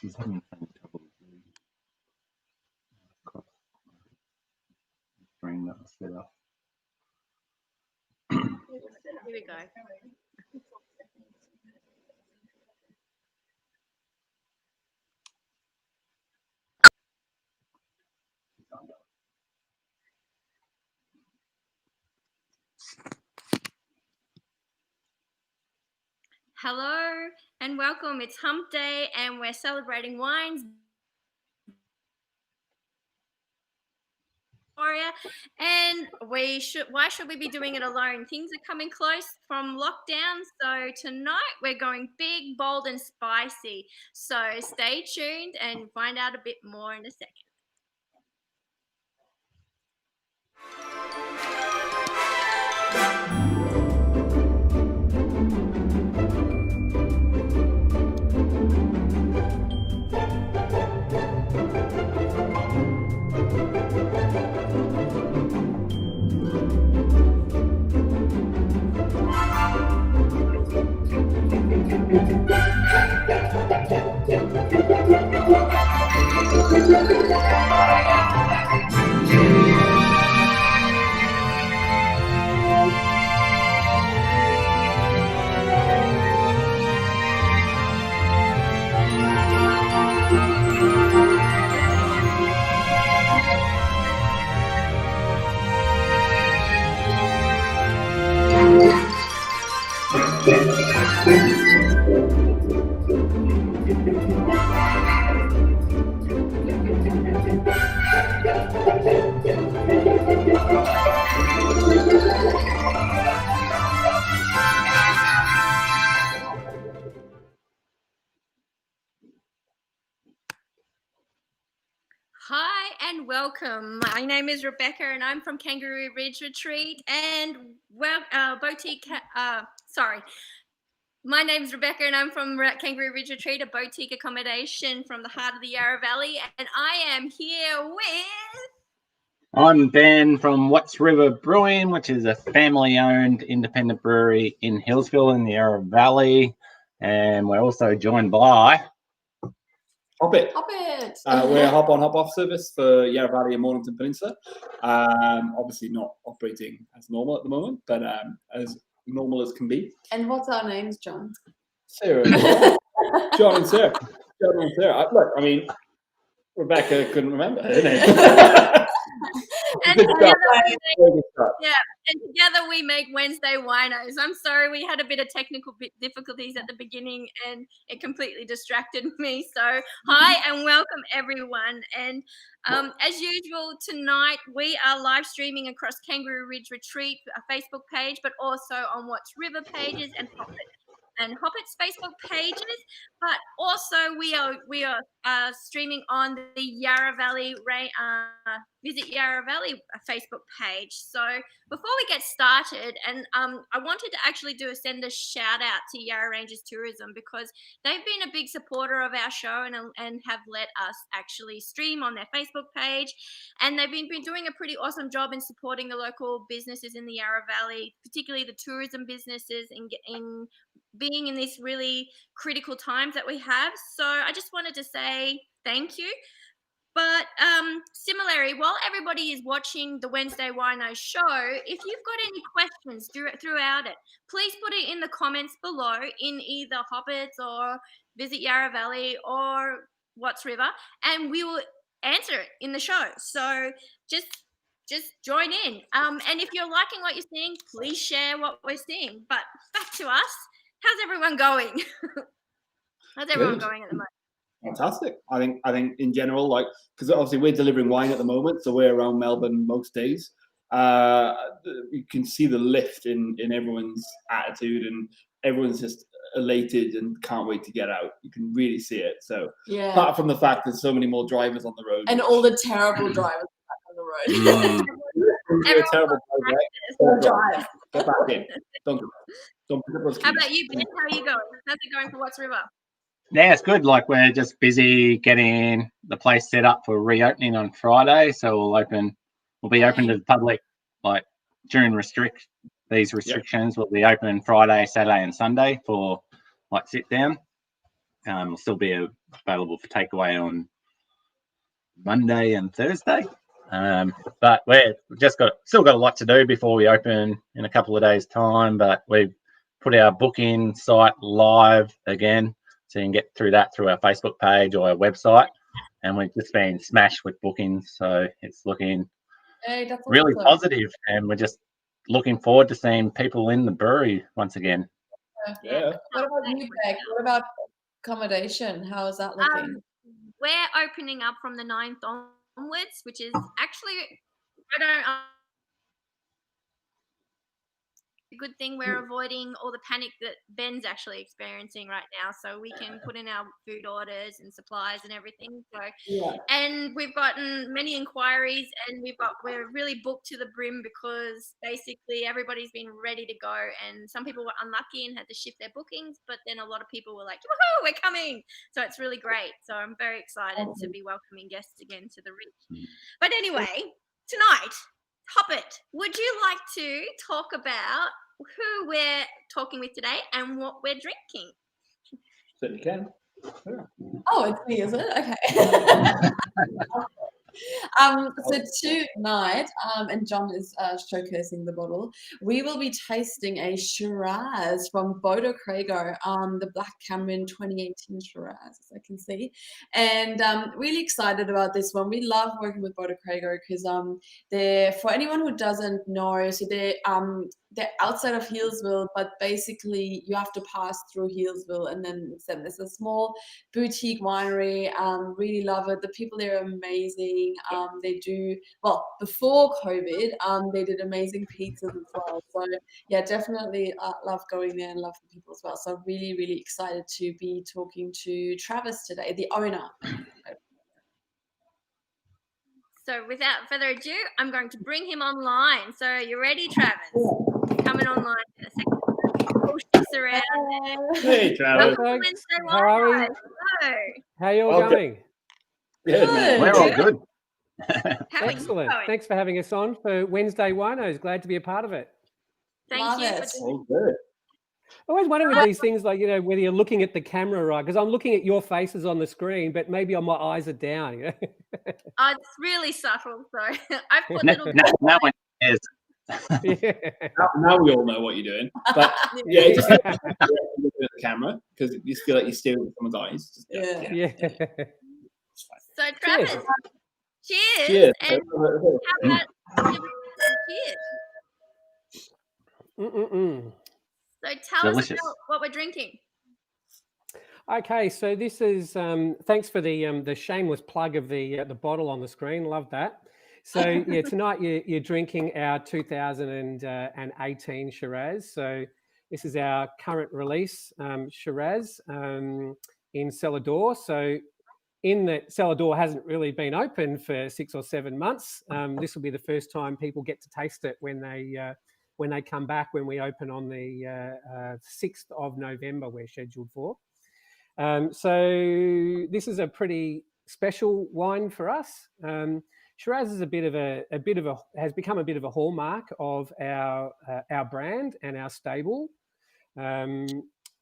She's having the same trouble across the screen that was set up. Here we go. Hello and welcome. It's Hump Day and we're celebrating wines. And why should we be doing it alone? Things are coming close from lockdown, so tonight we're going big, bold and spicy. So stay tuned and find out a bit more in a second. Hi and welcome. My name is Rebecca and I'm from Kangaroo Ridge Retreat and my name's Rebecca and I'm from Kangaroo Ridge Retreat, a boutique accommodation from the heart of the Yarra Valley, and I am here with... I'm Ben from Watts River Brewing, which is a family-owned independent brewery in Hillsville in the Yarra Valley, and we're also joined by... Hop It. Hop It. We're a hop-on, hop-off service for Yarra Valley and Mornington Peninsula. Obviously not operating as normal at the moment, but as normal as can be. And what's our names, John? Sarah and Sarah. John and Sarah. John and Sarah. Look, I mean, Rebecca couldn't remember her name. And together we make Wednesday Winos. I'm sorry, we had a bit of technical difficulties at the beginning and it completely distracted me. So hi and welcome everyone. And as usual, tonight we are live streaming across Kangaroo Ridge Retreat, a Facebook page, but also on Watts River pages and Hop It's Facebook pages, but also we are streaming on the Yarra Valley Visit Yarra Valley Facebook page. So before we get started, and I wanted to actually send a shout out to Yarra Ranges Tourism because they've been a big supporter of our show and have let us actually stream on their Facebook page, and they've been doing a pretty awesome job in supporting the local businesses in the Yarra Valley, particularly the tourism businesses in being in these really critical times that we have. So I just wanted to say thank you. But similarly, while everybody is watching the Wednesday Wino show, if you've got any questions throughout it, please put it in the comments below in either Hobbits or Visit Yarra Valley or Watts River, and we will answer it in the show. So just join in. And if you're liking what you're seeing, please share what we're seeing. But back to us. How's everyone going? How's everyone going at the moment? Fantastic. I think in general, like, because obviously we're delivering wine at the moment, so we're around Melbourne most days. You can see the lift in everyone's attitude, and everyone's just elated and can't wait to get out. You can really see it. So apart from the fact there's so many more drivers on the road, and all the terrible drivers back on the road. You're a terrible drive. Get back in. Don't. How about you, Ben? How are you going? How's it going for Watts River? Yeah, it's good. Like, we're just busy getting the place set up for reopening on Friday. So we'll be open to the public, like, during these restrictions. We'll be open Friday, Saturday and Sunday for, like, sit down. will still be available for takeaway on Monday and Thursday. But we've still got a lot to do before we open in a couple of days' time. But we've put our booking site live again, so you can get through that through our Facebook page or our website. And we've just been smashed with bookings, so it's looking really positive. And we're just looking forward to seeing people in the brewery once again. Yeah. What about you, Beck? What about accommodation? How is that looking? We're opening up from the 9th onwards, which is actually, a good thing. We're avoiding all the panic that Ben's actually experiencing right now, so we can put in our food orders and supplies and everything. So and we've gotten many inquiries, and we're really booked to the brim, because basically everybody's been ready to go, and some people were unlucky and had to shift their bookings, but then a lot of people were like, woohoo, we're coming. So it's really great. So I'm very excited to be welcoming guests again to the Reach. But anyway, tonight, Hoppet, would you like to talk about who we're talking with today and what we're drinking? Certainly can. Yeah. Oh, it's me, is it? Okay. So tonight, and John is showcasing the bottle, we will be tasting a Shiraz from Bodo Crago, the Black Cameron 2018 Shiraz, as I can see. And really excited about this one. We love working with Bodo Crago because they're, for anyone who doesn't know, so they're outside of Healesville, but basically you have to pass through Healesville, and then there's a small boutique winery. Really love it. The people there are amazing. They do, well, before COVID, they did amazing pizzas as well. So yeah, definitely love going there and love the people as well. So really, really excited to be talking to Travers today, the owner. So without further ado, I'm going to bring him online. So you ready, Travers? Coming online in a second. Oh, shifts around. Hey, Travers. How are we? How are you all going? Good, man. We're all good. Excellent. Thanks for having us on for Wednesday Winos. Glad to be a part of it. Thank you. All good. I always wonder with these things, like, whether you're looking at the camera right, because I'm looking at your faces on the screen, but maybe my eyes are down. Oh, it's really subtle. So I've put No one cares. Now we all know what you're doing. But yeah, you just look at the camera because you just feel like you're staring at someone's eyes. So Travers, cheers. Cheers. And how about cheers? So tell us about what we're drinking. Okay, so this is thanks for the shameless plug of the bottle on the screen. Love that. So yeah, tonight you're drinking our 2018 Shiraz. So this is our current release Shiraz in cellar door. So in that cellar door hasn't really been open for 6 or 7 months. This will be the first time people get to taste it when they come back, when we open on the 6th of November. We're scheduled for. So this is a pretty special wine for us. Shiraz is has become a bit of a hallmark of our brand and our stable.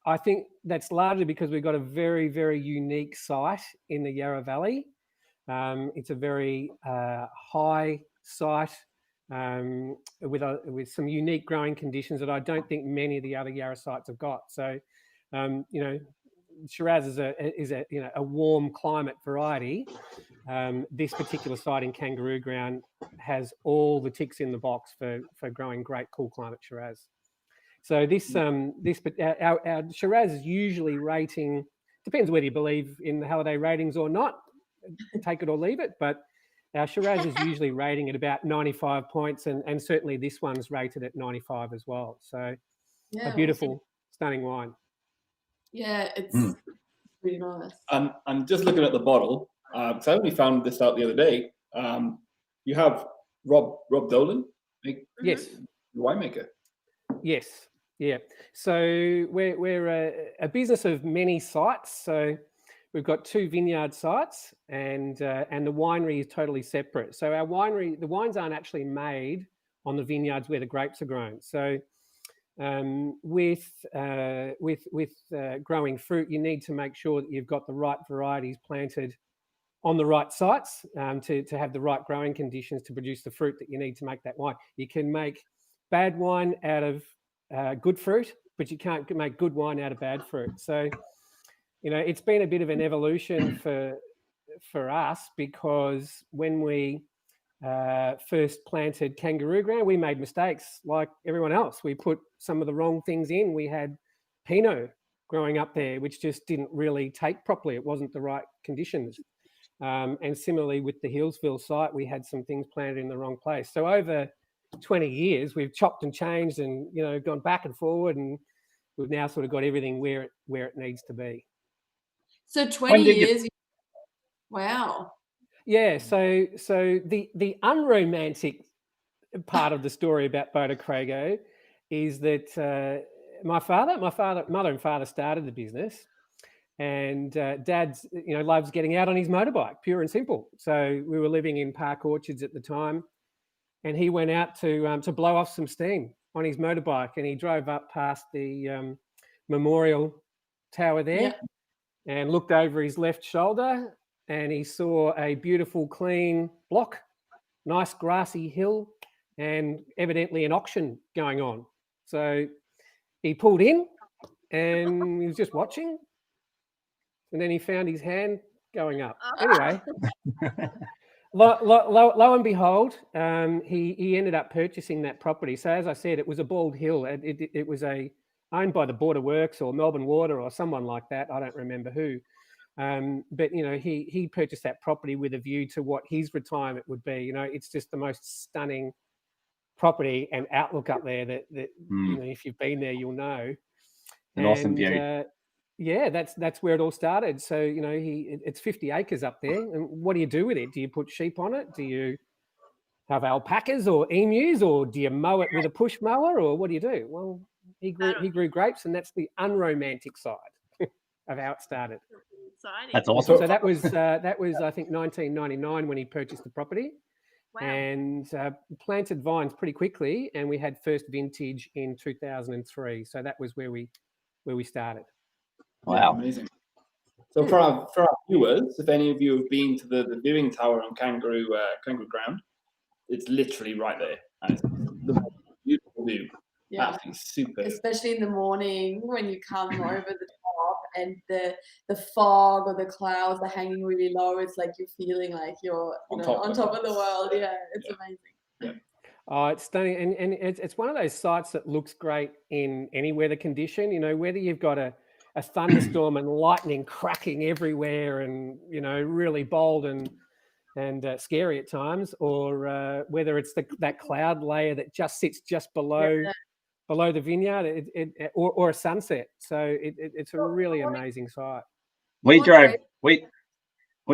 I think that's largely because we've got a very, very unique site in the Yarra Valley. It's a very high site with some unique growing conditions that I don't think many of the other Yarra sites have got. So, Shiraz is a warm climate variety. This particular site in Kangaroo Ground has all the ticks in the box for growing great cool climate Shiraz. So our Shiraz is usually rating, depends whether you believe in the Halliday ratings or not, take it or leave it, but our Shiraz is usually rating at about 95 points, and certainly this one's rated at 95 as well. So a beautiful, stunning wine. Yeah, it's really nice. I'm just looking at the bottle, because I only found this out the other day. You have Rob Dolan, yes, the winemaker. Yes, yeah. So we're a business of many sites. So we've got 2 vineyard sites, and the winery is totally separate. So the wines aren't actually made on the vineyards where the grapes are grown. So With growing fruit, you need to make sure that you've got the right varieties planted on the right sites to have the right growing conditions to produce the fruit that you need to make that wine. You can make bad wine out of good fruit, but you can't make good wine out of bad fruit. So, it's been a bit of an evolution for us, because when we first planted kangaroo ground, we made mistakes like everyone else. We put some of the wrong things in. We had Pinot growing up there, which just didn't really take properly. It wasn't the right conditions. And similarly with the Hillsville site, we had some things planted in the wrong place. So over 20 years, we've chopped and changed and, gone back and forward, and we've now sort of got everything where it needs to be. So 20 years. Wow. Yeah. So the unromantic part of the story about Bodo Crago is that mother and father started the business. And Dad's, loves getting out on his motorbike, pure and simple. So we were living in Park Orchards at the time, and he went out to blow off some steam on his motorbike, and he drove up past the memorial tower there and looked over his left shoulder, and he saw a beautiful, clean block, nice grassy hill, and evidently an auction going on. So he pulled in, and he was just watching. And then he found his hand going up. Anyway, lo and behold, he ended up purchasing that property. So as I said, it was a bald hill. It was owned by the Border Works or Melbourne Water or someone like that. I don't remember who. But he purchased that property with a view to what his retirement would be. It's just the most stunning property and outlook up there that if you've been there, you'll know. An awesome view. Yeah, that's where it all started. So, it's 50 acres up there. And what do you do with it? Do you put sheep on it? Do you have alpacas or emus, or do you mow it with a push mower, or what do you do? Well, he grew grapes, and that's the unromantic side of how it started. Exciting. That's awesome. So that was I think 1999 when he purchased the property. Wow. And planted vines pretty quickly, and we had first vintage in 2003. So that was where we started. Wow. Yeah, amazing. So for our viewers, if any of you have been to the viewing tower on Kangaroo Ground, it's literally right there. And it's the most beautiful view. Yeah. Absolutely super. Especially in the morning when you come over the top and the fog or the clouds are hanging really low. It's like you're feeling like you're on top of the world. Yeah, it's amazing. Yeah. Oh, it's stunning, and it's one of those sites that looks great in any weather condition. Whether you've got a thunderstorm and lightning cracking everywhere, and really bold and scary at times, or whether it's that cloud layer that just sits just below the vineyard, or a sunset. So it's a really amazing site. We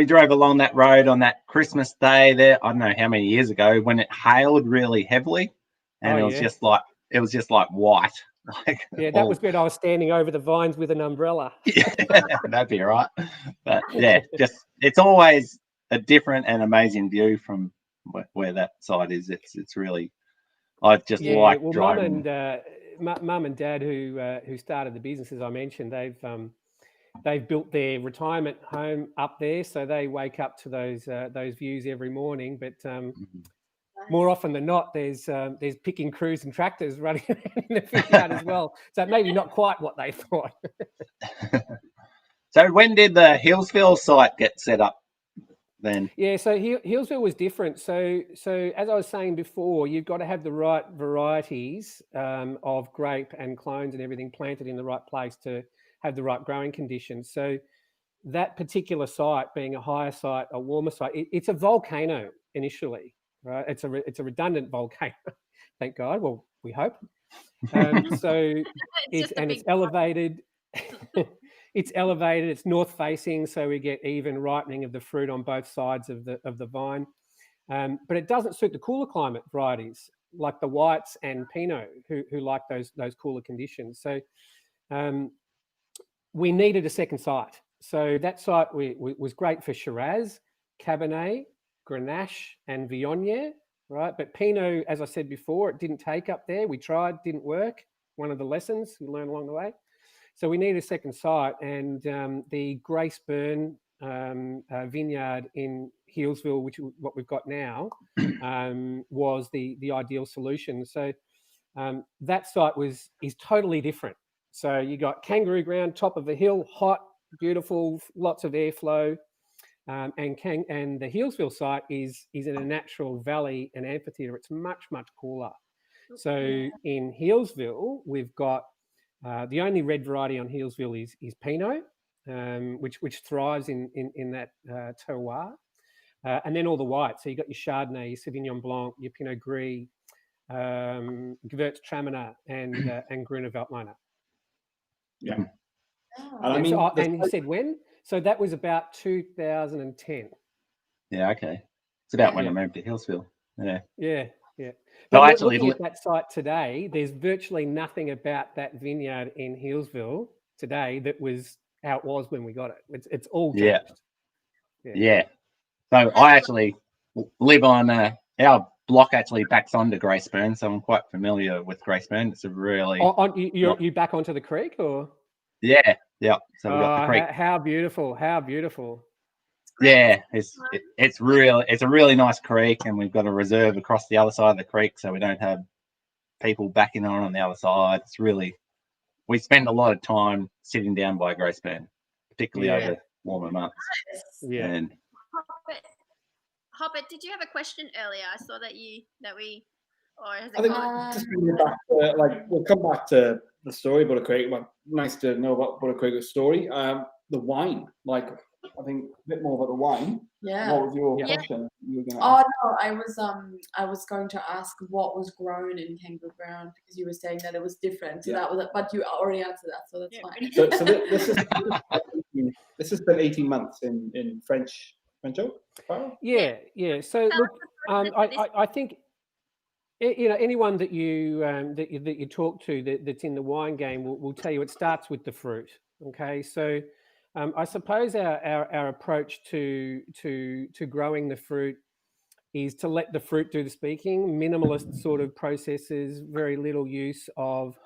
drove along that road on that Christmas day there. I don't know how many years ago, when it hailed really heavily, and it was just like white. That was when I was standing over the vines with an umbrella. Yeah, that'd be all right. But yeah, it's always a different and amazing view from where that side is. It's really, I just like driving. Mum and Dad, who started the business, as I mentioned, they've built their retirement home up there, so they wake up to those views every morning. But more often than not, there's picking crews and tractors running around in the vineyard as well. So maybe not quite what they thought. So when did the Hillsville site get set up then? Yeah, so Hillsville was different. So as I was saying before, you've got to have the right varieties of grape and clones and everything planted in the right place to have the right growing conditions. So that particular site, being a higher site, a warmer site, it's a volcano initially. Right, it's a redundant volcano, thank God. Well, we hope. So it's elevated. It's elevated. It's north facing, so we get even ripening of the fruit on both sides of the vine. But it doesn't suit the cooler climate varieties like the whites and Pinot, who like those cooler conditions. So we needed a second site. So that site was great for Shiraz, Cabernet, Grenache and Viognier, right? But Pinot, as I said before, it didn't take up there. We tried, didn't work. one of the lessons you learn along the way. So we need a second site, and the Grace Burn vineyard in Healesville, which is what we've got now, was the ideal solution. So that site is totally different. So you got kangaroo ground, top of the hill, hot, beautiful, lots of airflow, and the Healesville site is in a natural valley and amphitheatre. It's much cooler. So in Healesville, we've got the only red variety on Healesville is Pinot, which thrives in that terroir, and then all the whites. So you got your Chardonnay, your Sauvignon Blanc, your Pinot Gris, Gewürztraminer, and Gruner Veltliner. Yeah. Oh. And I mean, and you said when? So that was about 2010. Yeah, okay. It's about when Yeah. I moved to Healesville. Yeah. Yeah. So But actually, looking at that site today, there's virtually nothing about that vineyard in Healesville today that was how it was when we got it. It's all changed. Yeah. So I actually live on our block actually backs onto Graceburn, so I'm quite familiar with Graceburn. It's a really you back onto the creek, or yeah. So we've got the creek. How beautiful! Yeah, it's a really nice creek, and we've got a reserve across the other side of the creek, so we don't have people backing on the other side. It's really, we spend a lot of time sitting down by Graceburn, particularly over warmer months. Yeah. And Hobbit, did you have a question earlier? I saw that we, or has it I think gone? just bringing it back to, we'll come back to the story Butter Creek. Nice to know about Butter Creek's story. The wine, I think a bit more about the wine. Yeah. What was your question? You were gonna Oh ask? no, I was going to ask what was grown in kangaroo ground, because you were saying that it was different. So that was it, but you already answered that, so that's fine. So this has been 18 months in French oak. Yeah. So look, I think anyone that you talk to that's in the wine game will tell you it starts with the fruit. Okay, so I suppose our approach to growing the fruit is to let the fruit do the speaking. Minimalist sort of processes, very little use of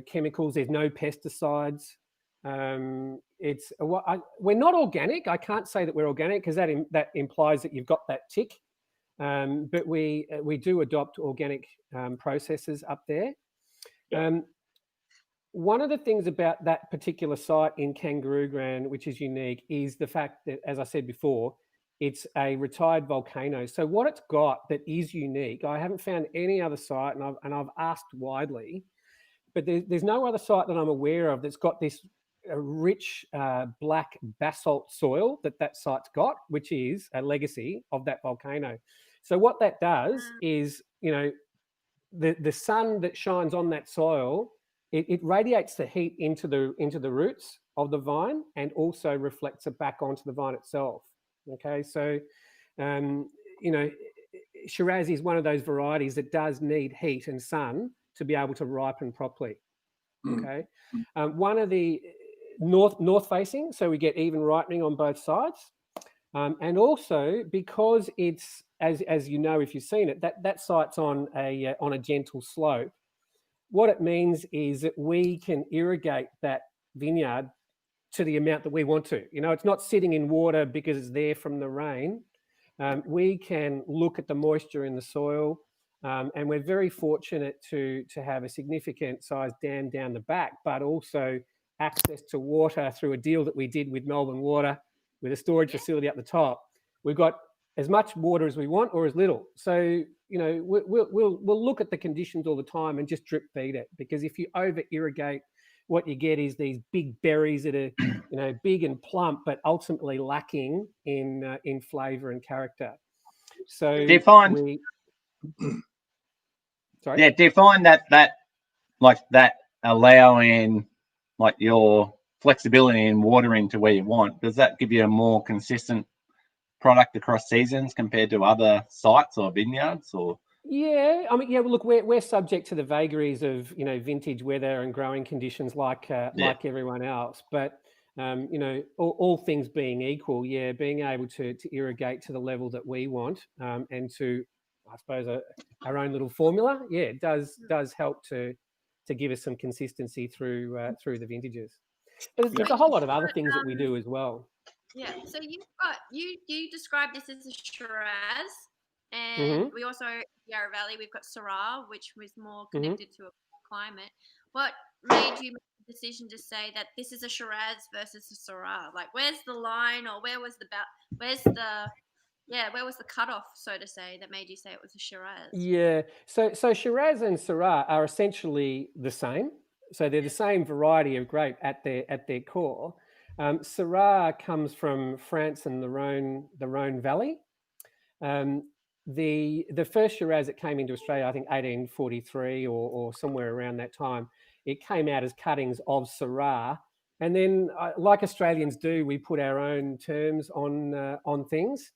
chemicals. There's no pesticides. We're not organic. I can't say that we're organic because that implies that you've got that tick. But we do adopt organic processes up there. One of the things about that particular site in Kangaroo Ground, which is unique, is the fact that, as I said before, it's a retired volcano. So what it's got that is unique, I haven't found any other site, and I've asked widely, but there's no other site that I'm aware of that's got this rich black basalt soil that site's got, which is a legacy of that volcano. So what that does is, the sun that shines on that soil, it radiates the heat into the roots of the vine and also reflects it back onto the vine itself. Okay, so Shiraz is one of those varieties that does need heat and sun to be able to ripen properly. Okay, one of the north facing, so we get even ripening on both sides, and also because it's as you know if you've seen it, that site's on a gentle slope. What it means is that we can irrigate that vineyard to the amount that we want to. It's not sitting in water because it's there from the rain. We can look at the moisture in the soil, and we're very fortunate to have a significant size dam down the back, but also access to water through a deal that we did with Melbourne Water with a storage facility at the top. We've got as much water as we want or as little. So, we'll look at the conditions all the time and just drip feed it, because if you over irrigate, what you get is these big berries that are, big and plump, but ultimately lacking in flavour and character. So do you find? Sorry. Yeah, do you find that allowing your flexibility in watering to where you want, does that give you a more consistent product across seasons compared to other sites or vineyards? Or well, look, we're subject to the vagaries of vintage weather and growing conditions like everyone else, but all things being equal, being able to irrigate to the level that we want, and to, I suppose, our own little formula, it does help to to give us some consistency through the vintages. But there's a whole lot of other things that we do as well. Yeah. So you've got you described this as a Shiraz, and we also Yarra Valley. We've got Syrah, which was more connected to a climate. What made you make the decision to say that this is a Shiraz versus a Syrah? Like, where's the line, or where was the cutoff, so to say, that made you say it was a Shiraz? Yeah. So Shiraz and Syrah are essentially the same. So they're the same variety of grape at their core. Syrah comes from France and the Rhone Valley. The first Shiraz that came into Australia, I think 1843 or somewhere around that time, it came out as cuttings of Syrah. And then, like Australians do, we put our own terms on things.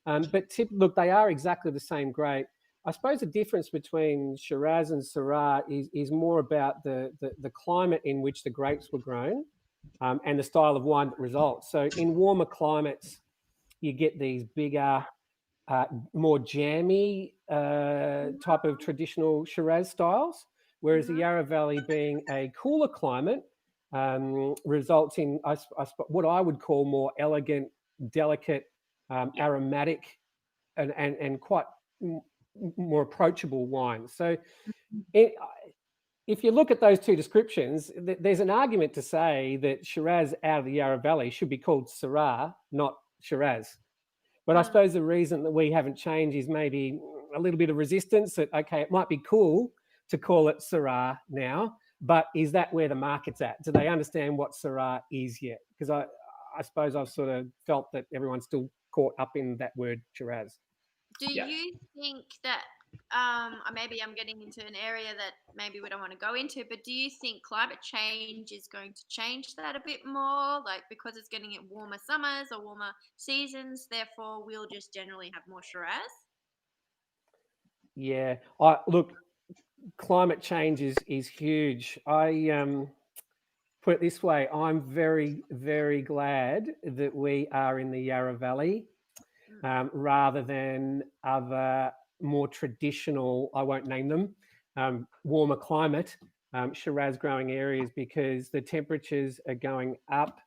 But look, they are exactly the same grape. I suppose the difference between Shiraz and Syrah is more about the climate in which the grapes were grown and the style of wine that results. So in warmer climates, you get these bigger, more jammy type of traditional Shiraz styles, whereas the Yarra Valley, being a cooler climate, results in what I would call more elegant, delicate, aromatic, and quite more approachable wines. So if you look at those two descriptions, there's an argument to say that Shiraz out of the Yarra Valley should be called Syrah, not Shiraz. But I suppose the reason that we haven't changed is maybe a little bit of resistance that, okay, it might be cool to call it Syrah now, but is that where the market's at? Do they understand what Syrah is yet? Because I suppose I've sort of felt that everyone's still caught up in that word Shiraz. Do you think that, maybe I'm getting into an area that maybe we don't want to go into, but do you think climate change is going to change that a bit more? Like, because it's getting warmer summers or warmer seasons, therefore we'll just generally have more Shiraz? Yeah. Look, climate change is huge. I put it this way, I'm very, very glad that we are in the Yarra Valley rather than other more traditional, I won't name them, warmer climate Shiraz growing areas, because the temperatures are going up.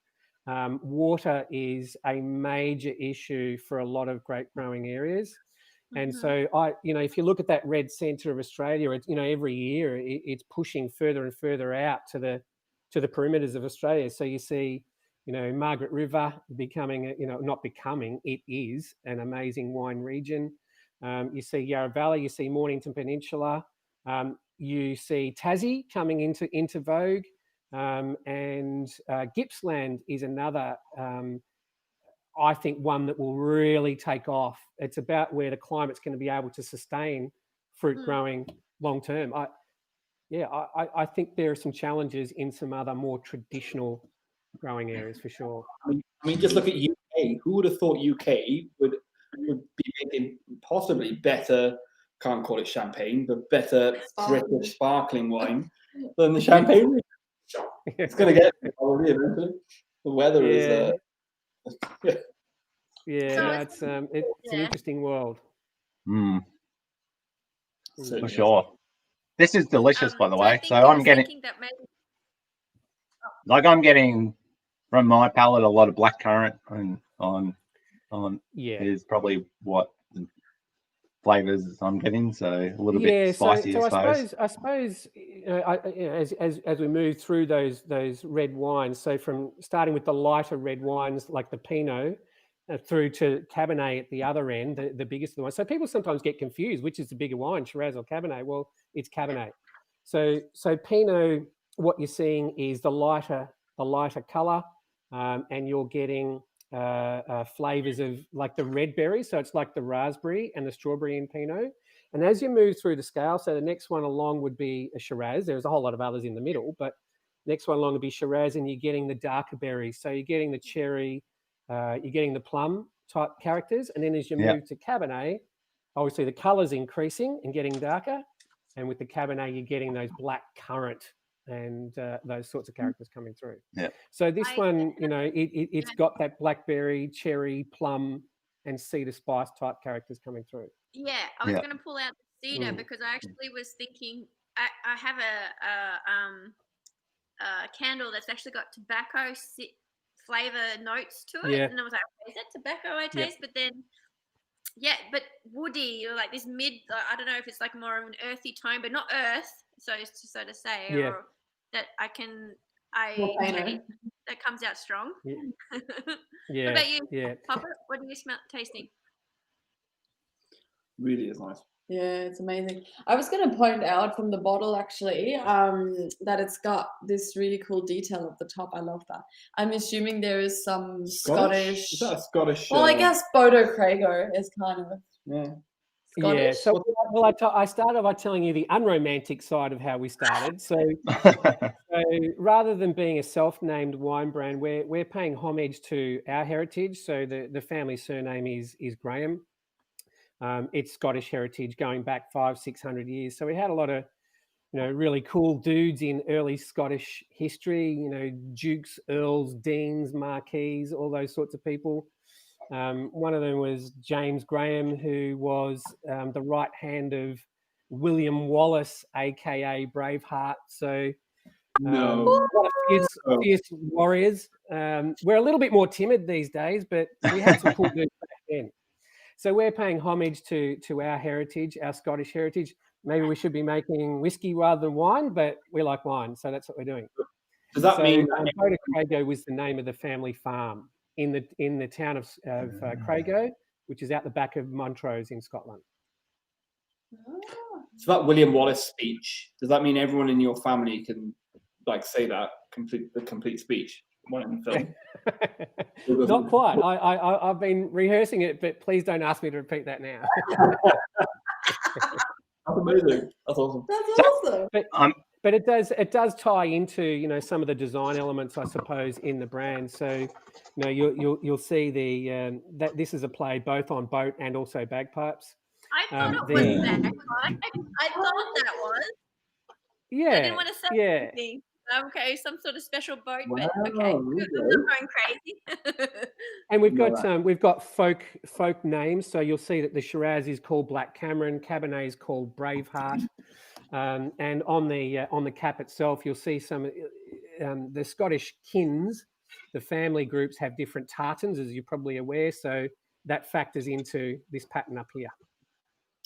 Water is a major issue for a lot of grape growing areas. And so if you look at that red centre of Australia, every year it's pushing further and further out to the perimeters of Australia. So you see, Margaret River becoming, not becoming, it is an amazing wine region. You see Yarra Valley, you see Mornington Peninsula, you see Tassie coming into vogue, and Gippsland is another, I think, one that will really take off. It's about where the climate's going to be able to sustain fruit growing long term. I think there are some challenges in some other more traditional growing areas for sure. I mean, just look at UK. Who would have thought UK would be making possibly better, can't call it champagne, but better British sparkling wine than the champagne? It's going to get probably eventually. The weather is... it's an interesting world. For sure. This is delicious, by the way. So I'm getting, I'm getting from my palate a lot of blackcurrant on is probably what the flavours I'm getting. So a little bit spicy, so I suppose as we move through those red wines, so from starting with the lighter red wines like the Pinot, through to Cabernet at the other end, the biggest of the ones. So people sometimes get confused, which is the bigger wine, Shiraz or Cabernet? Well, it's Cabernet. So Pinot, what you're seeing is the lighter colour, and you're getting flavours of like the red berry. So it's like the raspberry and the strawberry in Pinot. And as you move through the scale, so the next one along would be a Shiraz. There's a whole lot of others in the middle, but next one along would be Shiraz, and you're getting the darker berries. So you're getting the cherry, you're getting the plum type characters. And then as you move to Cabernet, obviously the colour's increasing and getting darker. And with the Cabernet, you're getting those black currant and those sorts of characters coming through. Yeah. So this one, it's got that blackberry, cherry, plum, and cedar spice type characters coming through. Yeah, I was going to pull out the cedar because I actually was thinking I have a candle that's actually got tobacco flavor notes to it, Yeah. and I was like, is that tobacco I Yep. taste? But then, yeah, but woody, or like this mid. I don't know if it's like more of an earthy tone, but not earth. So to say, Yeah. or that Volcano. taste that comes out strong. Yeah. What Yeah. about you, Yeah. Papa? What are you tasting? Really is nice. Yeah, it's amazing. I was going to point out from the bottle actually that it's got this really cool detail at the top. I love that. I'm assuming there is some Scottish. Is that a Scottish? Well, I guess Bodo Crago is kind of Yeah. Scottish. Yeah. So, well, I started by telling you the unromantic side of how we started. So rather than being a self-named wine brand, we're paying homage to our heritage. So the family surname is Graham. It's Scottish heritage going back 500-600 years. So we had a lot of, really cool dudes in early Scottish history, dukes, earls, deans, marquises, all those sorts of people. One of them was James Graham, who was the right hand of William Wallace, aka Braveheart. So fierce warriors. We're a little bit more timid these days, but we had some cool dudes back then. So we're paying homage to our heritage, our Scottish heritage. Maybe we should be making whiskey rather than wine, but we like wine, so that's what we're doing. Does that mean Bodo Crago was the name of the family farm in the town of Crago, which is out the back of Montrose in Scotland. so that William Wallace speech? Does that mean everyone in your family can say that the complete speech? One in the film. Not quite. I've been rehearsing it, but please don't ask me to repeat that now. That's amazing. That's awesome. That's awesome. But it does tie into some of the design elements, I suppose, in the brand. So you'll see that this is a play both on boat and also bagpipes. I thought it was that. I thought that was. Yeah. I didn't want to say yeah. anything. Okay, some sort of special boat, Wow, but okay, I'm not going crazy. And we've got folk names. So you'll see that the Shiraz is called Black Cameron, Cabernet is called Braveheart, and on the cap itself, you'll see some the Scottish kins. The family groups have different tartans, as you're probably aware. So that factors into this pattern up here.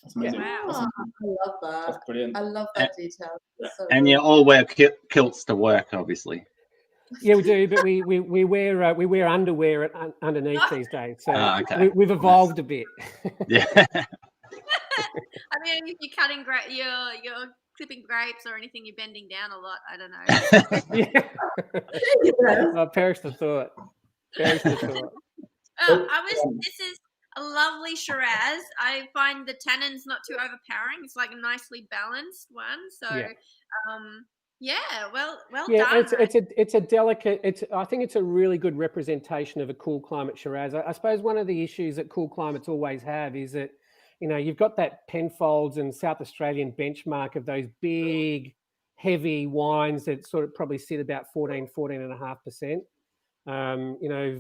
That's amazing. Wow. That's, I love that. that's brilliant. I love that detail. So And good. you all wear kilts to work, obviously. Yeah, we do, but we wear underwear underneath these days. So okay. we've evolved a bit. Yeah. I mean, if you're cutting you're clipping grapes or anything, you're bending down a lot. I don't know. Yeah. Oh, perish the thought. Perish the thought. This is a lovely Shiraz. I find the tannins not too overpowering. It's like a nicely balanced one. So, well done. It's a delicate. I think it's a really good representation of a cool climate Shiraz. I suppose one of the issues that cool climates always have is that you've got that Penfolds and South Australian benchmark of those big, heavy wines that sort of probably sit about 14.5%.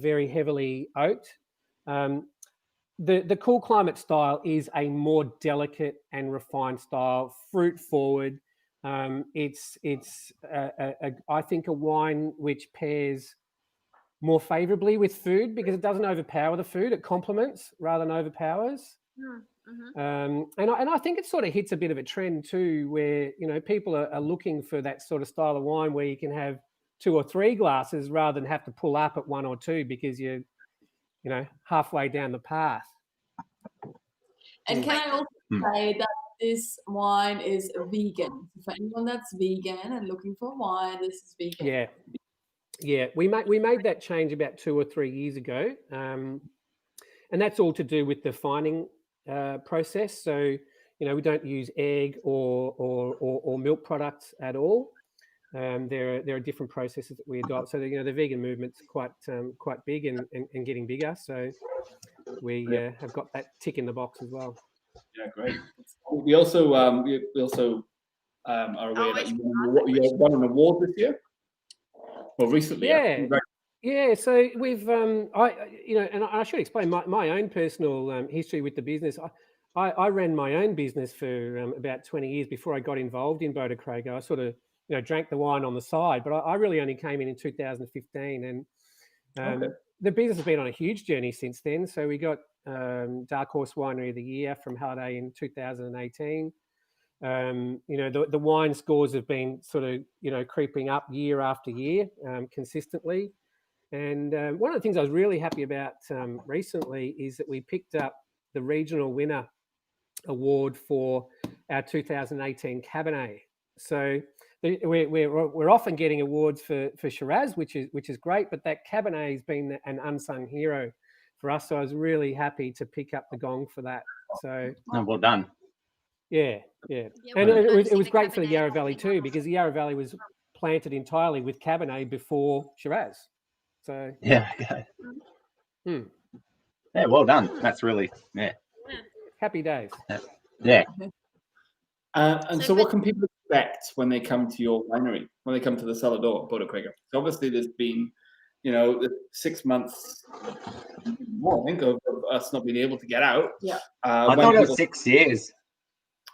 Very heavily oaked. The cool climate style is a more delicate and refined style, fruit forward. It's I think a wine which pairs more favourably with food because it doesn't overpower the food; it complements rather than overpowers. Mm-hmm. And I think it sort of hits a bit of a trend too, where people are looking for that sort of style of wine where you can have 2 or 3 glasses rather than have to pull up at 1 or 2 because you're halfway down the path. And can I also say that this wine is vegan? For anyone that's vegan and looking for wine, this is vegan. Yeah. We made that change about 2 or 3 years ago, and that's all to do with the fining process. So we don't use egg or milk products at all. There are different processes that we adopt. So the vegan movement's quite big and getting bigger. So we have got that tick in the box as well. Yeah, great. We also are aware that you won an award this year. Well, recently. Yeah. So we've and I should explain my own personal history with the business. I ran my own business for about 20 years before I got involved in Boda Crago. I sort of, drank the wine on the side, but I really only came in 2015, and the business has been on a huge journey since then. So we got Dark Horse Winery of the Year from Halliday in 2018. The wine scores have been sort of, creeping up year after year consistently. And one of the things I was really happy about recently is that we picked up the regional winner award for our 2018 Cabernet. So we're often getting awards for Shiraz, which is great, but that Cabernet has been an unsung hero for us. So I was really happy to pick up the gong for that. So well done. Yeah. Yeah, And well, it was the great for the Cabernet Yarra has Valley been too, one of because the Yarra Valley was planted entirely with Cabernet before Shiraz. So Yeah. Okay. Hmm. Yeah. Well done. That's really Happy days. Yeah. And so what can people expect when they come to your winery, when they come to the cellar door, Boda Crago? So obviously there's been, the 6 months more, I think, of us not being able to get out. Yeah. I thought it was 6 years.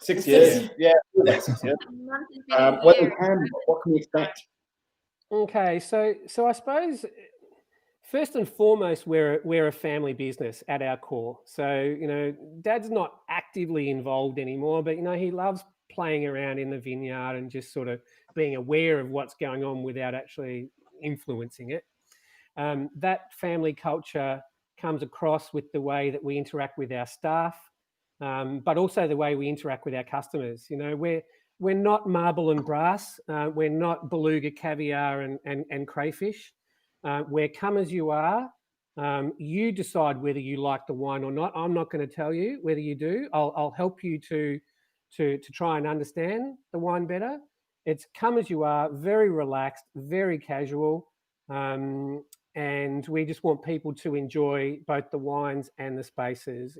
6 years. Yeah, about 6 years. month has been a When year. we can, what can we expect? Okay, so I suppose first and foremost, we're a family business at our core. So Dad's not actively involved anymore, but he loves playing around in the vineyard and just sort of being aware of what's going on without actually influencing it. That family culture comes across with the way that we interact with our staff, but also the way we interact with our customers. We're not marble and brass. We're not beluga, caviar, and crayfish. We're come as you are. You decide whether you like the wine or not. I'm not going to tell you whether you do. I'll help you to try and understand the wine better. It's come as you are, very relaxed, very casual. And we just want people to enjoy both the wines and the spaces.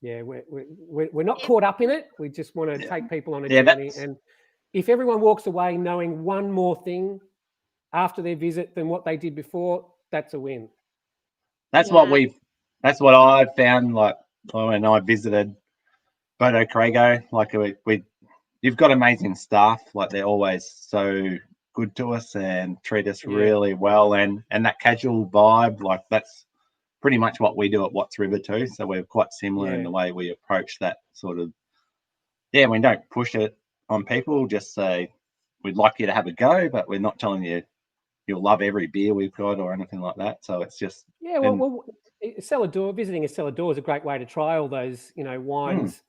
We're not caught up in it. We just want to take people on a journey. And if everyone walks away knowing one more thing after their visit than what they did before, that's a win. That's what I found. Like when I visited Boda Crago, like you've got amazing staff. Like they're always so good to us and treat us really well, and that casual vibe, like that's pretty much what we do at Watts River too. So we're quite similar in the way we approach that sort of. Yeah, we don't push it on people. Just say we'd like you to have a go, but we're not telling you you'll love every beer we've got or anything like that. So it's just cellar door, visiting a cellar door is a great way to try all those wines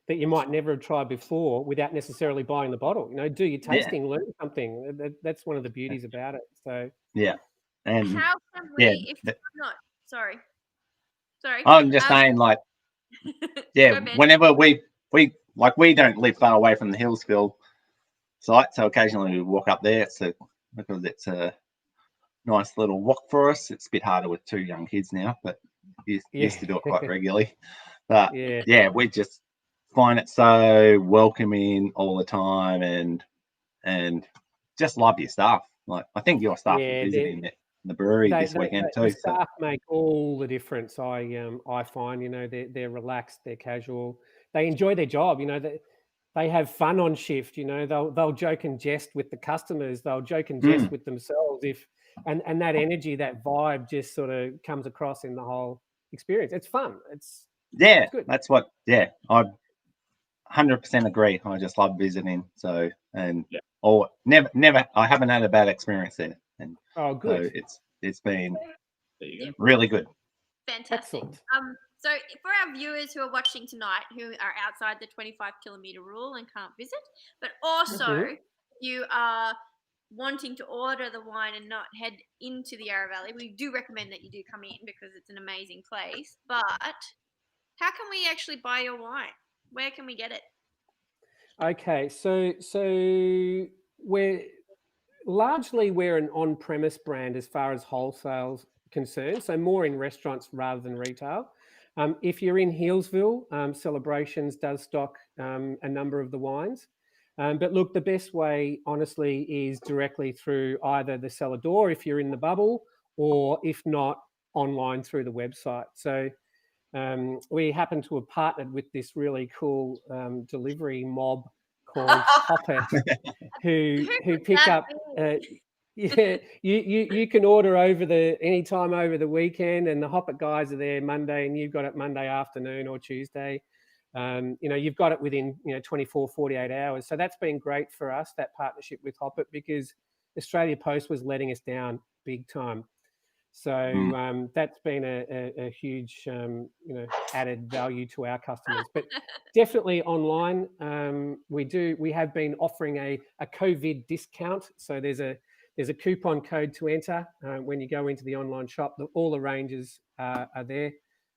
that you might never have tried before without necessarily buying the bottle. Do your tasting, learn something. That's one of the beauties about it. So and how can we? Sorry. I'm just saying, like, whenever we don't live far away from the Hillsville site, so occasionally we walk up there. Because it's a nice little walk for us. It's a bit harder with 2 young kids now, but used to do it quite regularly. But we just find it so welcoming all the time, and just love your staff. Like I think your staff are visiting the brewery this weekend too. The staff make all the difference. I find they're relaxed, they're casual, they enjoy their job. They have fun on shift. They'll joke and jest with the customers. They'll joke and jest with themselves. And that energy, that vibe, just sort of comes across in the whole experience. It's fun. It's good. That's what. Yeah, I 100% agree. I just love visiting. So never. I haven't had a bad experience there. And good. So it's been really good. Fantastic. Excellent. So for our viewers who are watching tonight, who are outside the 25-kilometer rule and can't visit, but also you are wanting to order the wine and not head into the Yarra Valley, we do recommend that you do come in because it's an amazing place. But how can we actually buy your wine? Where can we get it? Okay, so we're an on-premise brand as far as wholesale's concerned, so more in restaurants rather than retail. If you're in Healesville, Celebrations does stock a number of the wines. But look, the best way, honestly, is directly through either the cellar door if you're in the bubble, or if not, online through the website. So we happen to have partnered with this really cool delivery mob called Hoppet, who pick up. Yeah, you can order anytime over the weekend, and the Hoppet guys are there Monday, and you've got it Monday afternoon or Tuesday. You've got it within 24, 48 hours. So that's been great for us, that partnership with Hoppet, because Australia Post was letting us down big time. So that's been a huge added value to our customers. But definitely online, we have been offering a COVID discount. So there's a coupon code to enter when you go into the online shop. All the ranges are there,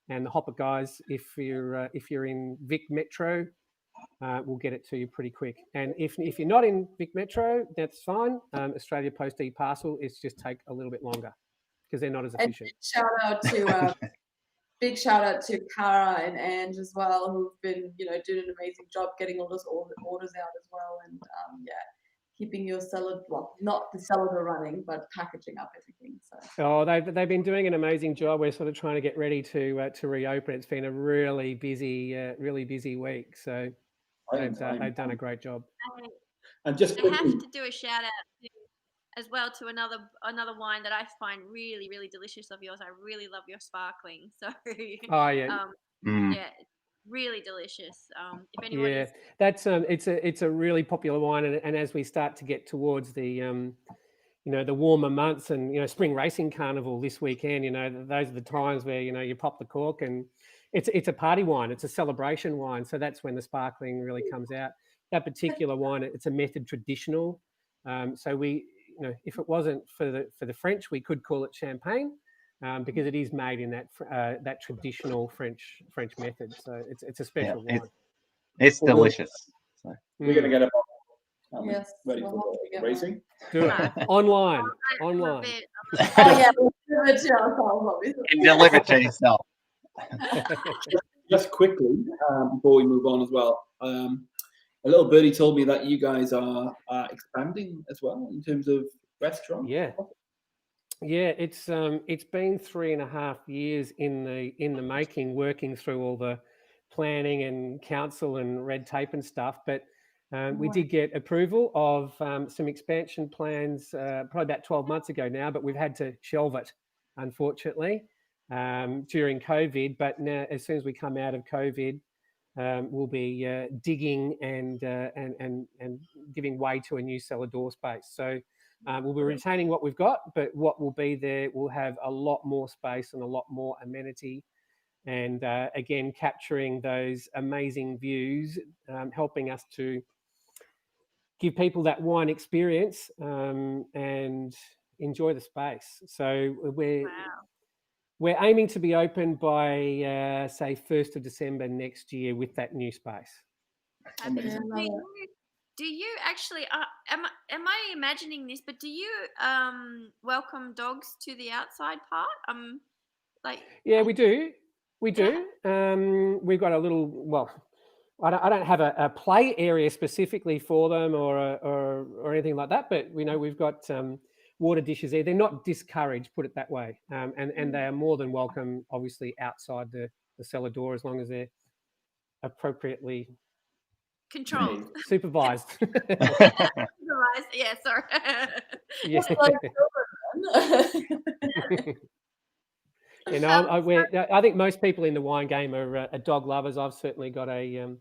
and the Hoppet guys, if you're in Vic Metro, we'll get it to you pretty quick. And if you're not in Vic Metro, that's fine. Australia Post e-parcel, it's just take a little bit longer because they're not as efficient. Big shout out to Cara and Ange as well, who've been doing an amazing job getting all those orders out as well, and keeping your cellar, well, not the cellar running, but packaging up everything. So they've been doing an amazing job. We're sort of trying to get ready to reopen. It's been a really busy week. So they've done a great job. And just I have to do a shout out as well to another wine that I find really, really delicious of yours. I really love your sparkling. So yeah, really delicious. If anyone that's it's a really popular wine, and as we start to get towards the the warmer months and spring racing carnival this weekend, those are the times where you pop the cork, and it's a party wine, it's a celebration wine. So that's when the sparkling really comes out. That particular wine, it's a method traditional. So we, if it wasn't for the French, we could call it champagne. Because it is made in that traditional French method, so it's a special wine. It's delicious. So. We're going to get a bottle. Yes, ready for racing. Do it online. Oh yeah, we'll do it to ourselves, obviously. And deliver to yourself. Just quickly, before we move on as well, a little birdie told me that you guys are expanding as well in terms of restaurant. Yeah, it's been 3.5 years in the making, working through all the planning and council and red tape and stuff. But we did get approval of some expansion plans probably about 12 months ago now, but we've had to shelve it, unfortunately, during COVID. But now, as soon as we come out of COVID, we'll be digging and giving way to a new cellar door space. So. We'll be retaining what we've got, but what will be there will have a lot more space and a lot more amenity. And again, capturing those amazing views, helping us to give people that wine experience and enjoy the space. So we're aiming to be open by, say, 1st of December next year with that new space. Do you actually, am I imagining this, but do you welcome dogs to the outside part? Yeah, we do. We do. We've got a little, I don't have a play area specifically for them or anything like that, but we've got water dishes there. They're not discouraged, put it that way. And they are more than welcome, obviously, outside the cellar door, as long as they're appropriately controlled, supervised. Yeah, sorry. Yeah. I think most people in the wine game are dog lovers. I've certainly got a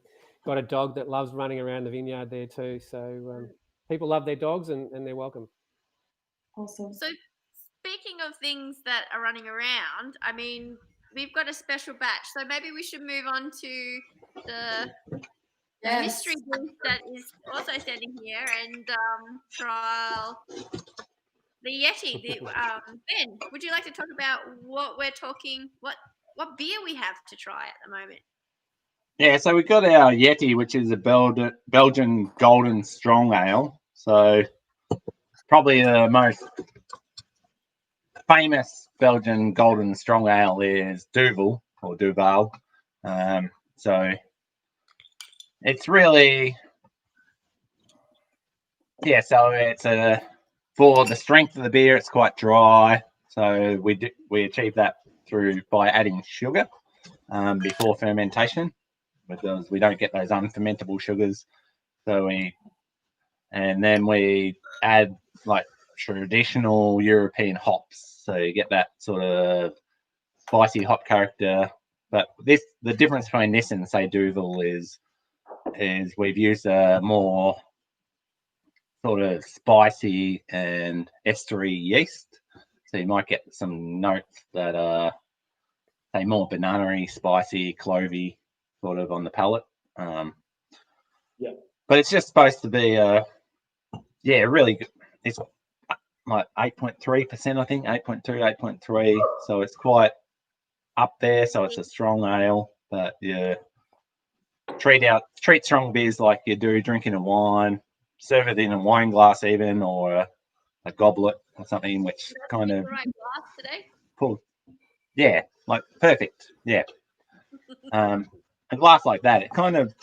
dog that loves running around the vineyard there too. So people love their dogs and they're welcome. Awesome. So speaking of things that are running around, I mean, we've got a special batch. So maybe we should move on to the mystery booth that is also standing here and trial the Yeti. Ben, would you like to talk about what we're talking, what beer we have to try at the moment? Yeah, so we've got our Yeti, which is a Belgian Golden Strong Ale. So probably the most famous Belgian Golden Strong Ale is Duvel or Duval. So it's really, so it's for the strength of the beer, it's quite dry. So we achieve that by adding sugar. before fermentation, because we don't get those unfermentable sugars. And then we add like traditional European hops, so you get that sort of spicy hop character. But the difference between this and say Duvel is we've used a more sort of spicy and estery yeast, so you might get some notes that are say more banana-y, spicy, clovey sort of on the palate. Yeah, but it's just supposed to be really good. It's like 8.3%, I think, 8.2, 8.3. So it's quite up there. So it's a strong ale, but yeah, treat strong beers like you do drinking a wine. Serve it in a wine glass even, or a goblet or something, which kind of right glass today. cool. Yeah, like perfect. Yeah. A glass like that, it kind of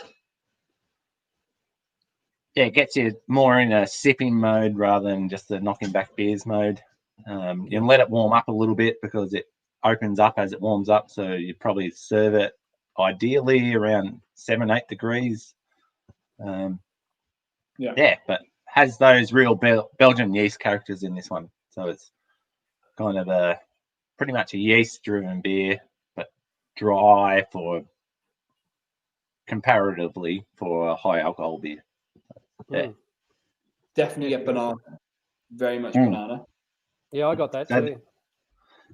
gets you more in a sipping mode rather than just a knocking back beers mode. You can let it warm up a little bit because it opens up as it warms up. So you probably serve it ideally around 7-8 degrees. But has those real Belgian yeast characters in this one. So it's kind of pretty much a yeast-driven beer, but dry comparatively for a high alcohol beer. Yeah. Definitely get banana. Very much banana. Yeah, I got that too.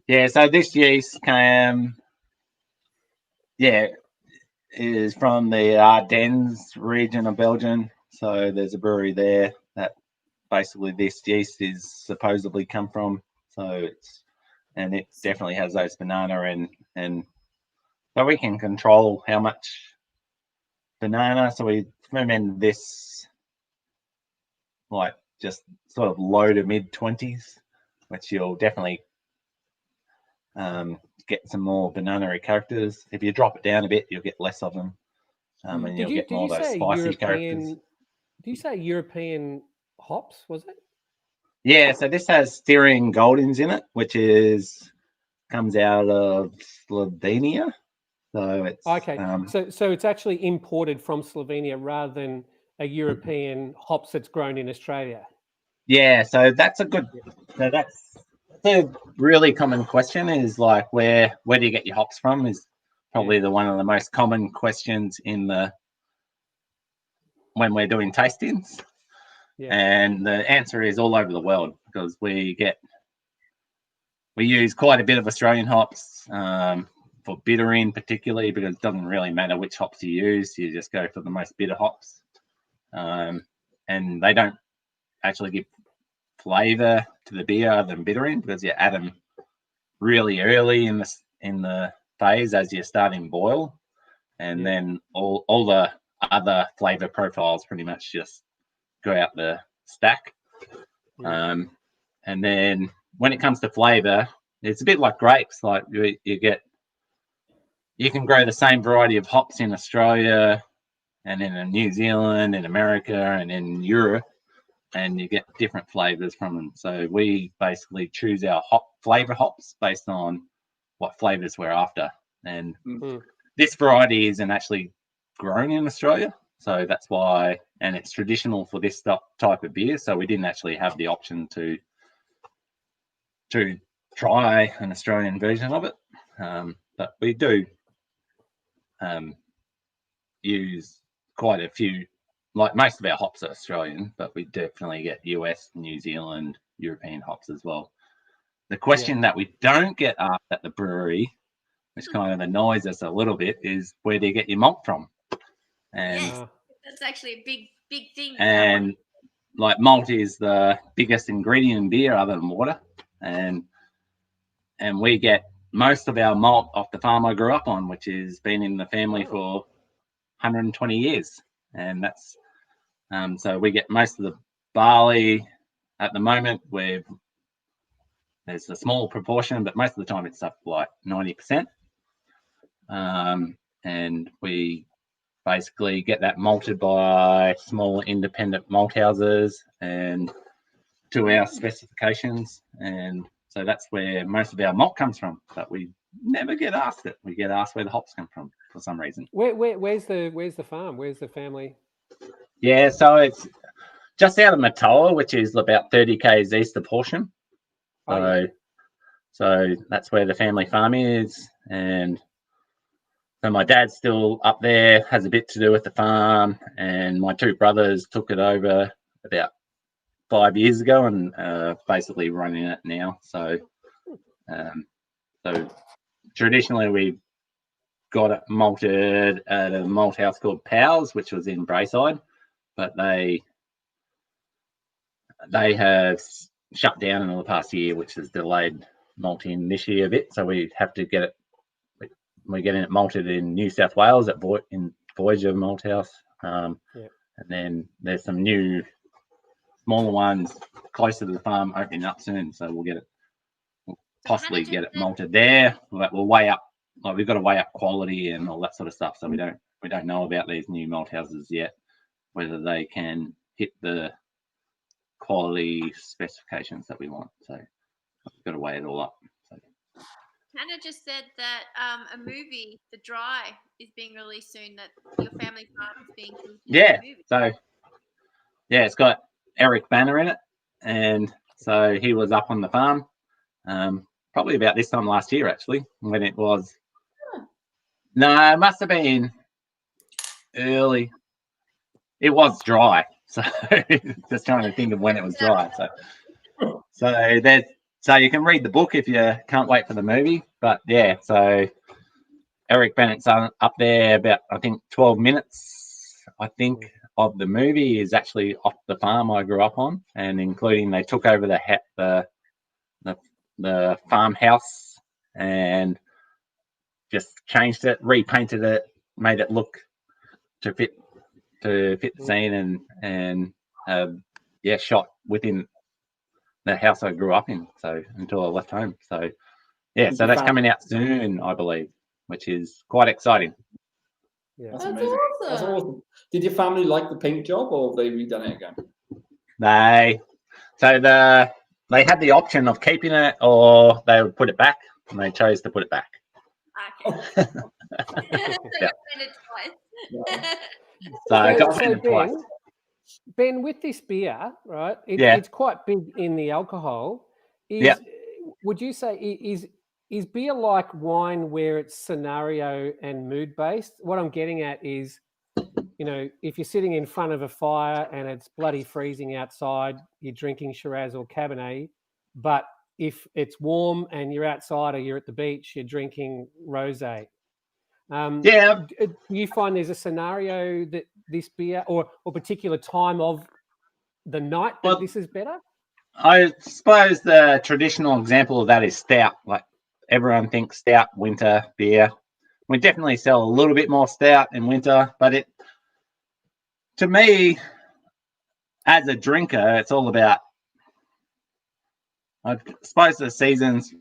Yeah, so this yeast is from the Ardennes region of Belgium. So there's a brewery there that basically this yeast is supposedly come from. So it definitely has those banana and so we can control how much banana. So we ferment this like just sort of low to mid 20s, which you'll definitely get some more banana characters. If you drop it down a bit, you'll get less of them, and you'll get more of those spicy characters. Do you say European hops? Was it? Yeah, so this has Styrian Goldings in it, which comes out of Slovenia. So it's okay. So it's actually imported from Slovenia rather than a European hops that's grown in Australia. Yeah, so that's a really common question. Is like where do you get your hops from? Is probably one of the most common questions when we're doing tastings. Yeah. And the answer is all over the world, because we use quite a bit of Australian hops for bittering, particularly because it doesn't really matter which hops you use. You just go for the most bitter hops, and they don't actually give flavor to the beer other than bittering, because you add them really early in the phase as you're starting boil, and then all the other flavor profiles pretty much just go out the stack. And then when it comes to flavor, it's a bit like grapes. Like you can grow the same variety of hops in Australia and in New Zealand, in America, and in Europe, and you get different flavors from them. So we basically choose our flavor hops based on what flavors we're after. And this variety isn't actually grown in Australia, so that's why, and it's traditional for this type of beer. So we didn't actually have the option to try an Australian version of it, but we do use quite a few. Like most of our hops are Australian, but we definitely get US, New Zealand, European hops as well. The question that we don't get asked at the brewery, which kind of annoys us a little bit, is where do you get your malt from? And that's actually a big thing. And like malt is the biggest ingredient in beer other than water, and we get most of our malt off the farm I grew up on, which has been in the family for 120 years, and that's so we get most of the barley at the moment. There's a small proportion, but most of the time it's up like 90%. And we basically get that malted by small independent malt houses and to our specifications. And so that's where most of our malt comes from. But we never get asked it. We get asked where the hops come from for some reason. Where's the farm? Where's the family? Yeah, so it's just out of Matoa, which is about 30 k's east of Horsham. So, Oh, yeah. so that's where the family farm is, and so my dad's still up there, has a bit to do with the farm, and my two brothers took it over about 5 years ago and basically running it now. So, so traditionally we got it malted at a malt house called Powell's, which was in Brayside, but they have shut down in the past year, which has delayed malting this year a bit. So we have to get it. We're getting it malted in New South Wales at Voyager Malt House, and then there's some new smaller ones closer to the farm opening up soon. So we'll possibly get it malted there. But we'll weigh up. Like we've got to weigh up quality and all that sort of stuff. So we don't know about these new malt houses yet, whether they can hit the quality specifications that we want. So we've got to weigh it all up. So. Hannah just said that a movie, The Dry, is being released soon. That your family farm is being featured in the movie. So it's got Eric Banner in it, and so he was up on the farm, probably about this time last year actually, when it was. No, it must have been early. It was dry, so just trying to think of when it was dry. So you can read the book if you can't wait for the movie. But yeah, so Eric Bennett's up there about, I think, 12 minutes, I think, of the movie is actually off the farm I grew up on, and including they took over the farmhouse and just changed it, repainted it, made it look to fit the scene, and shot within the house I grew up in, so until I left home. So so that's coming out soon, I believe, which is quite exciting. Yeah, that's amazing. Awesome. That's awesome. Did your family like the paint job, or have they redone it again? They had the option of keeping it, or they would put it back, and they chose to put it back. Okay. So I got painted twice. Ben, with this beer, right? It's quite big in the alcohol. Would you say is beer like wine where it's scenario and mood based? What I'm getting at is, if you're sitting in front of a fire and it's bloody freezing outside, you're drinking Shiraz or Cabernet. But if it's warm and you're outside or you're at the beach, you're drinking rosé. Do you find there's a scenario that this beer or particular time of the night that this is better? I suppose the traditional example of that is stout. Like everyone thinks stout winter beer. We definitely sell a little bit more stout in winter, but to me, as a drinker, it's all about, I suppose the seasons.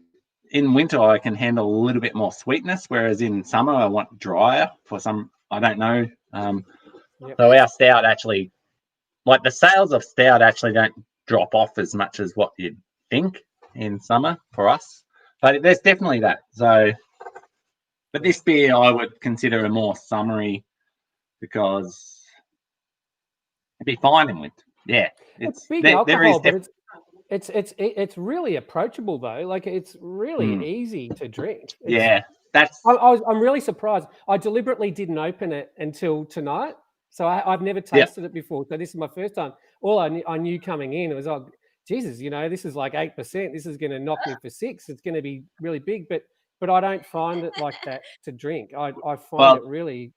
In winter, I can handle a little bit more sweetness, whereas in summer, I want drier for some, I don't know. So our stout actually, like the sales of stout actually don't drop off as much as what you'd think in summer for us. But there's definitely that. So, but this beer I would consider a more summery because it'd be fine in winter. Yeah. It's big alcohol, but it's really approachable though. Like it's really easy to drink. I'm really surprised. I deliberately didn't open it until tonight, so I've never tasted it before. So this is my first time. All I knew coming in, it was like, Jesus, this is like 8%. This is going to knock me for 6. It's going to be really big, but I don't find it like that to drink. I find it really.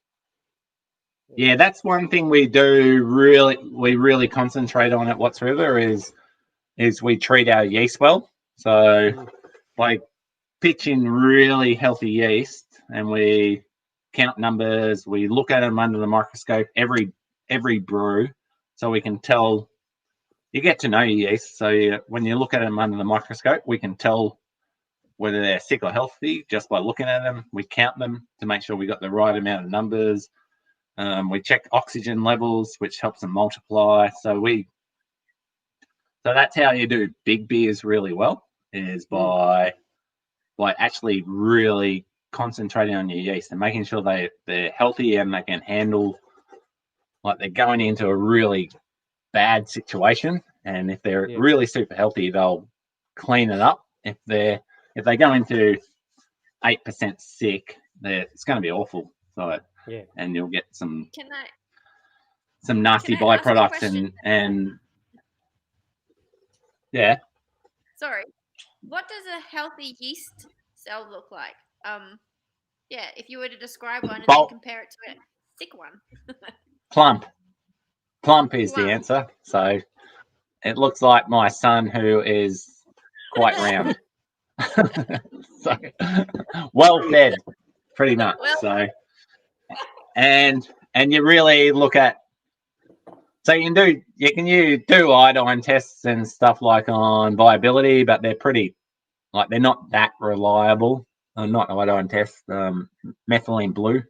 Yeah, that's one thing we really concentrate on at Watts River is we treat our yeast well. So by pitching really healthy yeast, and we count numbers, we look at them under the microscope every brew, so we can tell. You get to know your yeast, so when you look at them under the microscope, we can tell whether they're sick or healthy just by looking at them. We count them to make sure we got the right amount of numbers. We check oxygen levels, which helps them multiply. So that's how you do big beers really well, is by by actually really concentrating on your yeast and making sure they're healthy and they can handle, like, they're going into a really bad situation. And if they're really super healthy, they'll clean it up. If they go into 8% sick, it's going to be awful. So and you'll get some nasty byproducts and Sorry, what does a healthy yeast cell look like? If you were to describe one and then compare it to a sick one. Plump is the answer. So it looks like my son, who is quite round. So well fed, pretty much. So and you really look at, so you can do iodine tests and stuff like on viability, but they're pretty, like, they're not that reliable. Not iodine tests, methylene blue.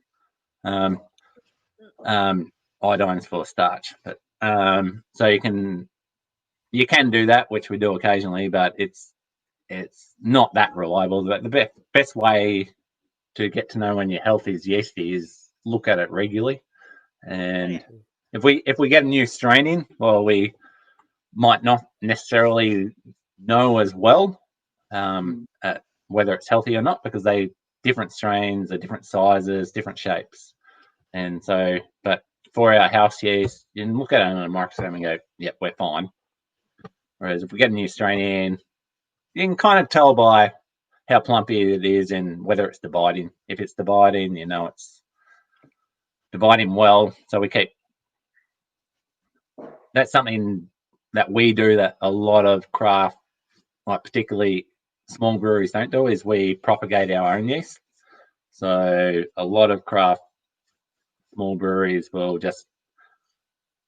Iodine's for starch, but so you can do that, which we do occasionally, but it's not that reliable. But the best way to get to know when your health is yeasty is look at it regularly. And if we get a new strain in, well, we might not necessarily know as well whether it's healthy or not, because different strains are different sizes, different shapes. And so, but for our house yeast, you can look at it on a microscope and go, yep, we're fine. Whereas if we get a new strain in, you can kind of tell by how plumpy it is and whether it's dividing. If it's dividing, it's dividing well. So that's something that we do that a lot of craft, like particularly small breweries, don't do, is we propagate our own yeast. So a lot of craft small breweries will just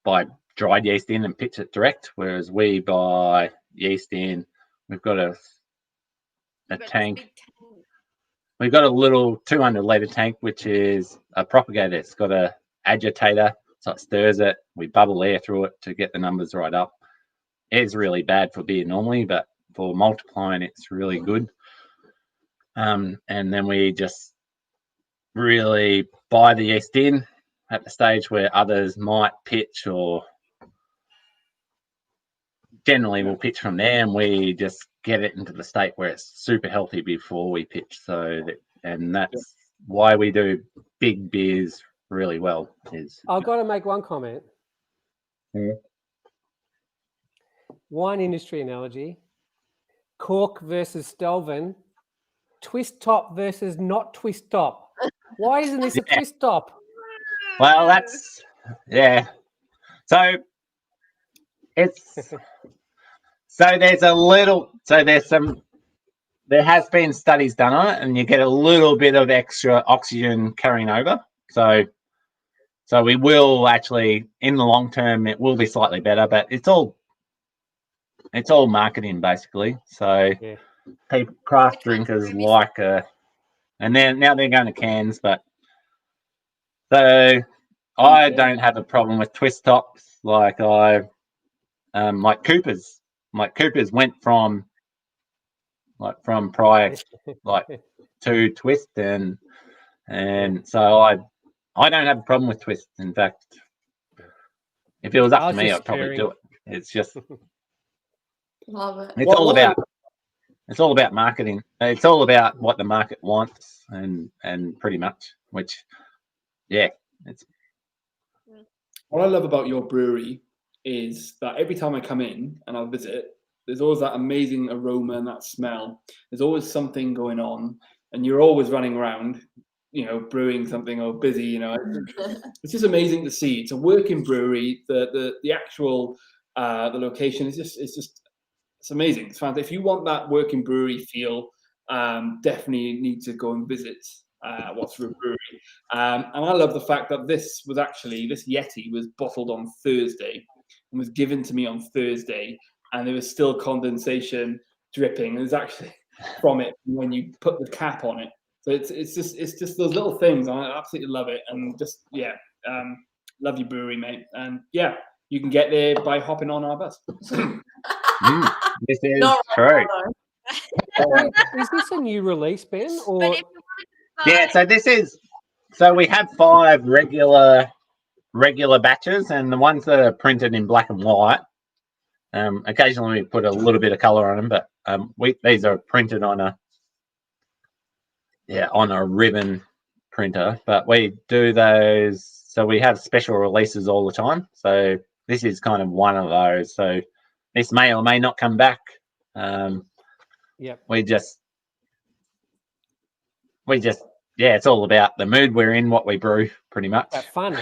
buy dried yeast in and pitch it direct, whereas we buy yeast in. We've got a tank. We've got a little 200-litre tank, which is a propagator. It's got a agitator, so it stirs it. We bubble air through it to get the numbers right up. Air's really bad for beer normally, but for multiplying, it's really good. And then we just really buy the yeast in at the stage where others might pitch, or generally we'll pitch from there, and we just get it into the state where it's super healthy before we pitch. And that's why we do big beers really well. I've got to make one comment. Wine industry analogy: cork versus Stelvin, twist top versus not twist top. Why isn't this a twist top? Well, that's So there has been studies done on it, and you get a little bit of extra oxygen carrying over. So we will actually, in the long term, it will be slightly better, but it's all marketing basically. So craft drinkers and then now they're going to cans, but so I don't have a problem with twist tops. Like Cooper's went from prior to twist, and so I don't have a problem with twist. In fact, if it was up to me, I'd probably do it. It's just Love it. It's all about marketing. It's all about what the market wants, and pretty much, which it's. What I love about your brewery is that every time I come in and I visit, there's always that amazing aroma and that smell. There's always something going on, and you're always running around, brewing something or busy. It's just amazing to see. It's a working brewery. The actual the location is just it's amazing. It's fantastic. If you want that working brewery feel, definitely need to go and visit Watts River Brewing. And I love the fact that this Yeti was bottled on Thursday and was given to me on Thursday, and there was still condensation dripping. There's actually from it when you put the cap on it. So it's just those little things. I absolutely love it, and just love your brewery, mate. And you can get there by hopping on our bus. This is true. Is this a new release, Ben? But Or if you wanted to Yeah, buy- so we have 5 regular batches, and the ones that are printed in black and white. Occasionally we put a little bit of color on them, but these are printed on a ribbon printer. But we do those, so we have special releases all the time. So this is kind of one of those. So this may or may not come back. Yep. We just it's all about the mood we're in, what we brew, pretty much. That fun.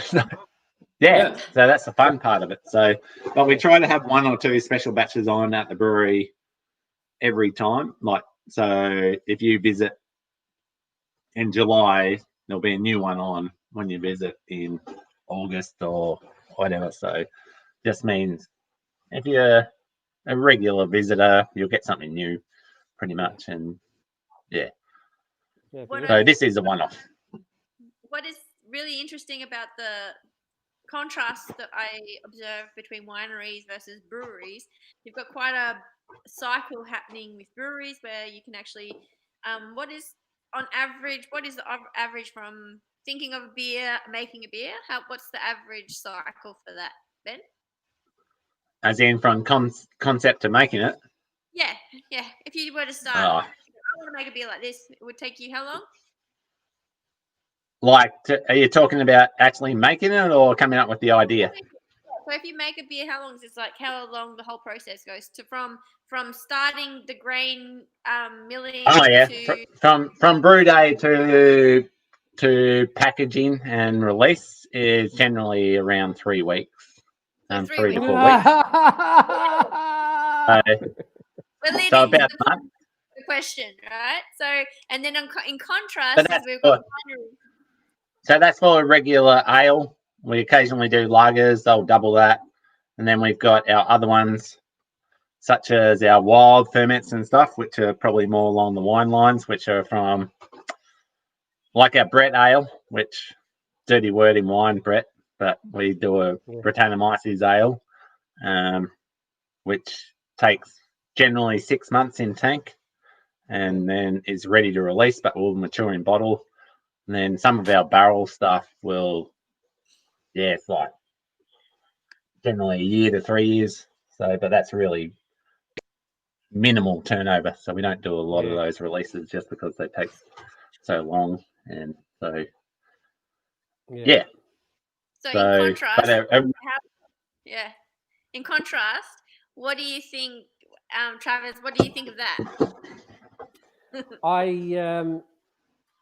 Yeah, so that's the fun part of it. So, but we try to have 1 or 2 special batches on at the brewery every time. Like, so if you visit in July, there'll be a new one on when you visit in August or whatever. So, just means if you're a regular visitor, you'll get something new, pretty much. And Yeah, What so this is a one-off. what is really interesting about the contrast that I observe between wineries versus breweries, you've got quite a cycle happening with breweries where you can actually, what is the average from thinking of a beer, making a beer? What's the average cycle for that, Ben? As in from concept to making it. Yeah. If you were to start, Oh. I want to make a beer like this, it would take you how long? Are you talking about actually making it or coming up with the idea? So if you make a beer, how long is like how long the whole process goes to from starting the grain milling? Oh yeah, to... from brew day to packaging and release is generally around 3 weeks. 3 to 4 weeks. We're leading So to about the question, right? So and then in contrast, we've got wineries. So that's for a regular ale. We occasionally do lagers, they'll double that. And then we've got our other ones, such as our wild ferments and stuff, which are probably more along the wine lines, which are from like our Brett ale, which dirty word in wine, Brett, but we do a Brettanomyces ale, which takes generally 6 months in tank and then is ready to release, but will mature in bottle. And then some of our barrel stuff it's like generally a year to 3 years. So, but that's really minimal turnover. So we don't do a lot of those releases just because they take so long. And so, So in contrast, in contrast, what do you think, Travers? What do you think of that?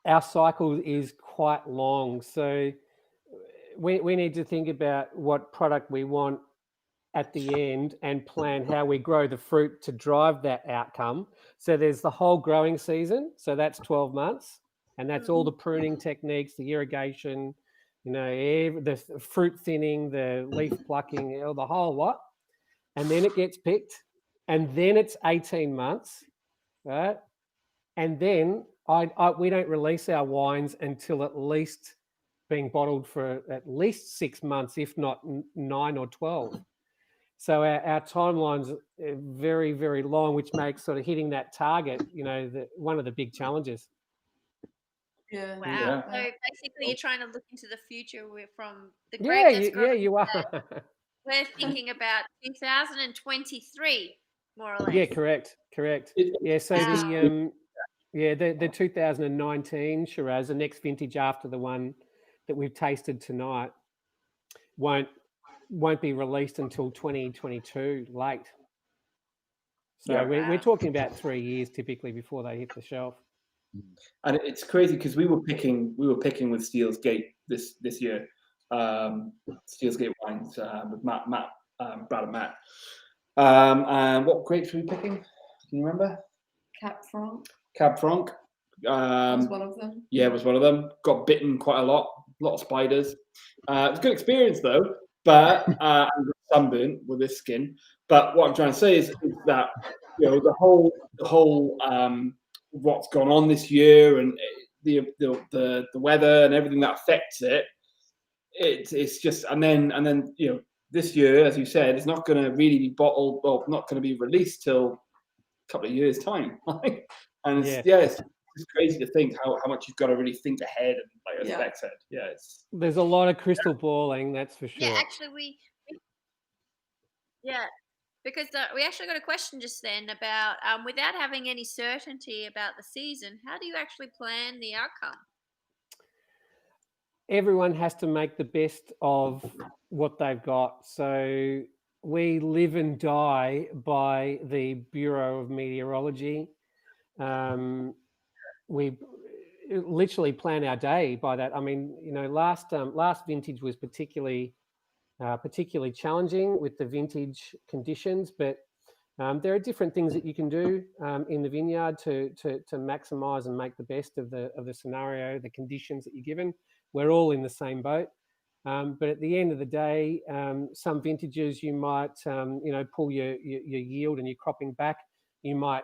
Our cycle is quite long, so we need to think about what product we want at the end and plan how we grow the fruit to drive that outcome. So there's the whole growing season, so that's 12 months, and that's all the pruning techniques, the irrigation, the fruit thinning, the leaf plucking, the whole lot. And then it gets picked, and then it's 18 months, right? And then we don't release our wines until at least being bottled for at least 6 months, if not 9 or 12. So our timeline's very, very long, which makes sort of hitting that target, one of the big challenges. Yeah. Wow. Yeah. So basically, you're trying to look into the future from the grape that's growing. You are. We're thinking about 2023, more or less. Yeah, correct. Yeah, so the 2019 Shiraz, the next vintage after the one that we've tasted tonight, won't be released until 2022 late. So we're talking about 3 years typically before they hit the shelf. And it's crazy because we were picking with Steele's Gate this year, Steele's Gate wines with Matt, Brad and Matt. And what grapes were we picking? Can you remember? Cab Franc. Was one of them. Yeah, it was one of them. Got bitten quite a lot of spiders. It was a good experience though, but I got sunburnt with this skin. But what I'm trying to say is that the whole what's gone on this year and the weather and everything that affects it. It's just and then this year, as you said, it's not going to really be bottled or not going to be released till couple of years' time. And Yeah. it's crazy to think how much you've got to really think ahead and like as Beck said. Yeah, There's a lot of crystal balling, that's for sure. Yeah, actually, because we actually got a question just then about without having any certainty about the season, how do you actually plan the outcome? Everyone has to make the best of what they've got. So we live and die by the Bureau of Meteorology. We literally plan our day by that. I mean, last vintage was particularly challenging with the vintage conditions, but there are different things that you can do in the vineyard to maximise and make the best of the scenario, the conditions that you're given. We're all in the same boat, but at the end of the day, some vintages you might pull your yield and your cropping back. You might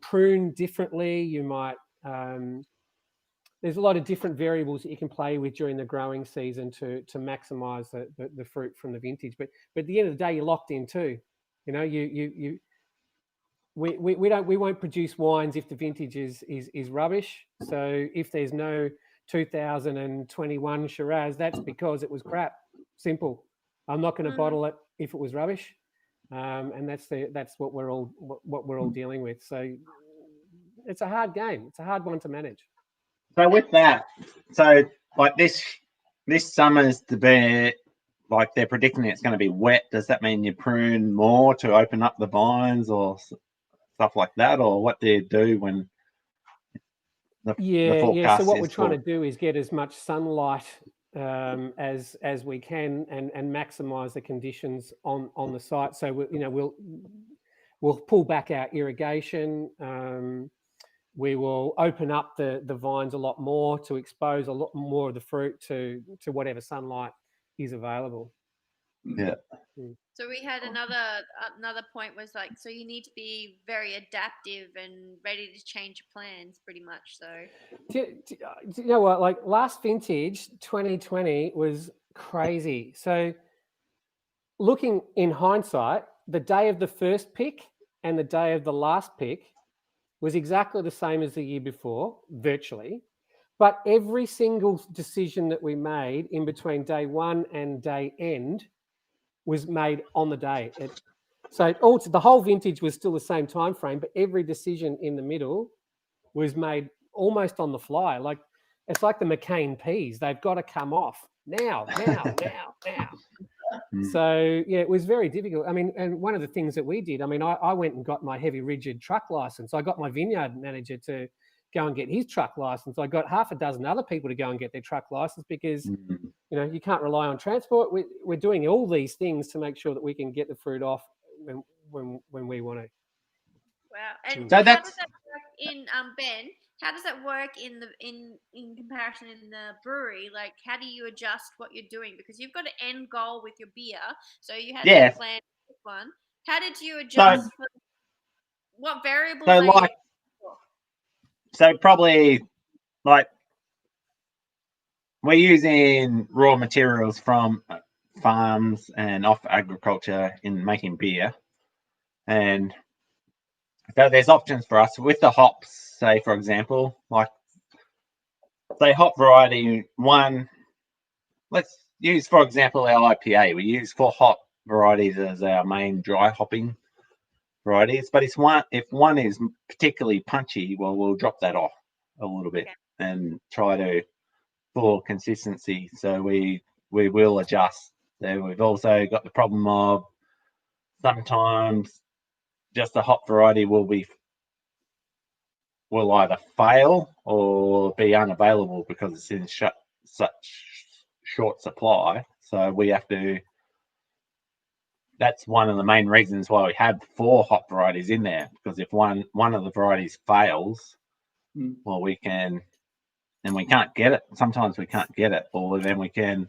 prune differently. You might there's a lot of different variables that you can play with during the growing season to maximise the fruit from the vintage. But at the end of the day, you're locked in too. We won't produce wines if the vintage is rubbish. So if there's no 2021 Shiraz, that's because it was crap. Simple. I'm not going to bottle it if it was rubbish, and that's what we're all dealing with. So it's a hard game. It's a hard one to manage. So with that, like this summer's to be like they're predicting it's going to be wet. Does that mean you prune more to open up the vines or stuff like that, or what do you do when the forecast? So what we're trying to do is get as much sunlight as we can and maximise the conditions on the site. So we'll pull back our irrigation. We will open up the vines a lot more to expose a lot more of the fruit to whatever sunlight is available. Yeah. So we had another point was like, so you need to be very adaptive and ready to change your plans pretty much. So do you know what, like last vintage 2020 was crazy. So looking in hindsight, the day of the first pick and the day of the last pick was exactly the same as the year before, virtually. But every single decision that we made in between day one and day end was made on the day. So the whole vintage was still the same time frame, but every decision in the middle was made almost on the fly. Like it's like the McCain peas; they've got to come off now. So yeah, it was very difficult. I mean, and one of the things that we did, I mean, I went and got my heavy rigid truck license. I got my vineyard manager to go and get his truck license. I got half a dozen other people to go and get their truck license because you can't rely on transport. We're doing all these things to make sure that we can get the fruit off when we want to. Wow. And So how that's- does that work in Ben? How does that work in comparison in the brewery? Like, how do you adjust what you're doing? Because you've got an end goal with your beer, so you had to plan this one. How did you adjust? What variables? So probably like we're using raw materials from farms and off agriculture in making beer, and so there's options for us with the hops. Say for example, like say hop variety one. Let's use for example our IPA. We use 4 hop varieties as our main dry hopping varieties, but if one is particularly punchy, well, we'll drop that off a little bit and try to for consistency. So we will adjust. Then we've also got the problem of sometimes just a hop variety will either fail or be unavailable because it's in such short supply. So we have to. That's one of the main reasons why we have 4 hop varieties in there, because if one of the varieties fails, well, we can't get it. Sometimes we can't get it, or then we can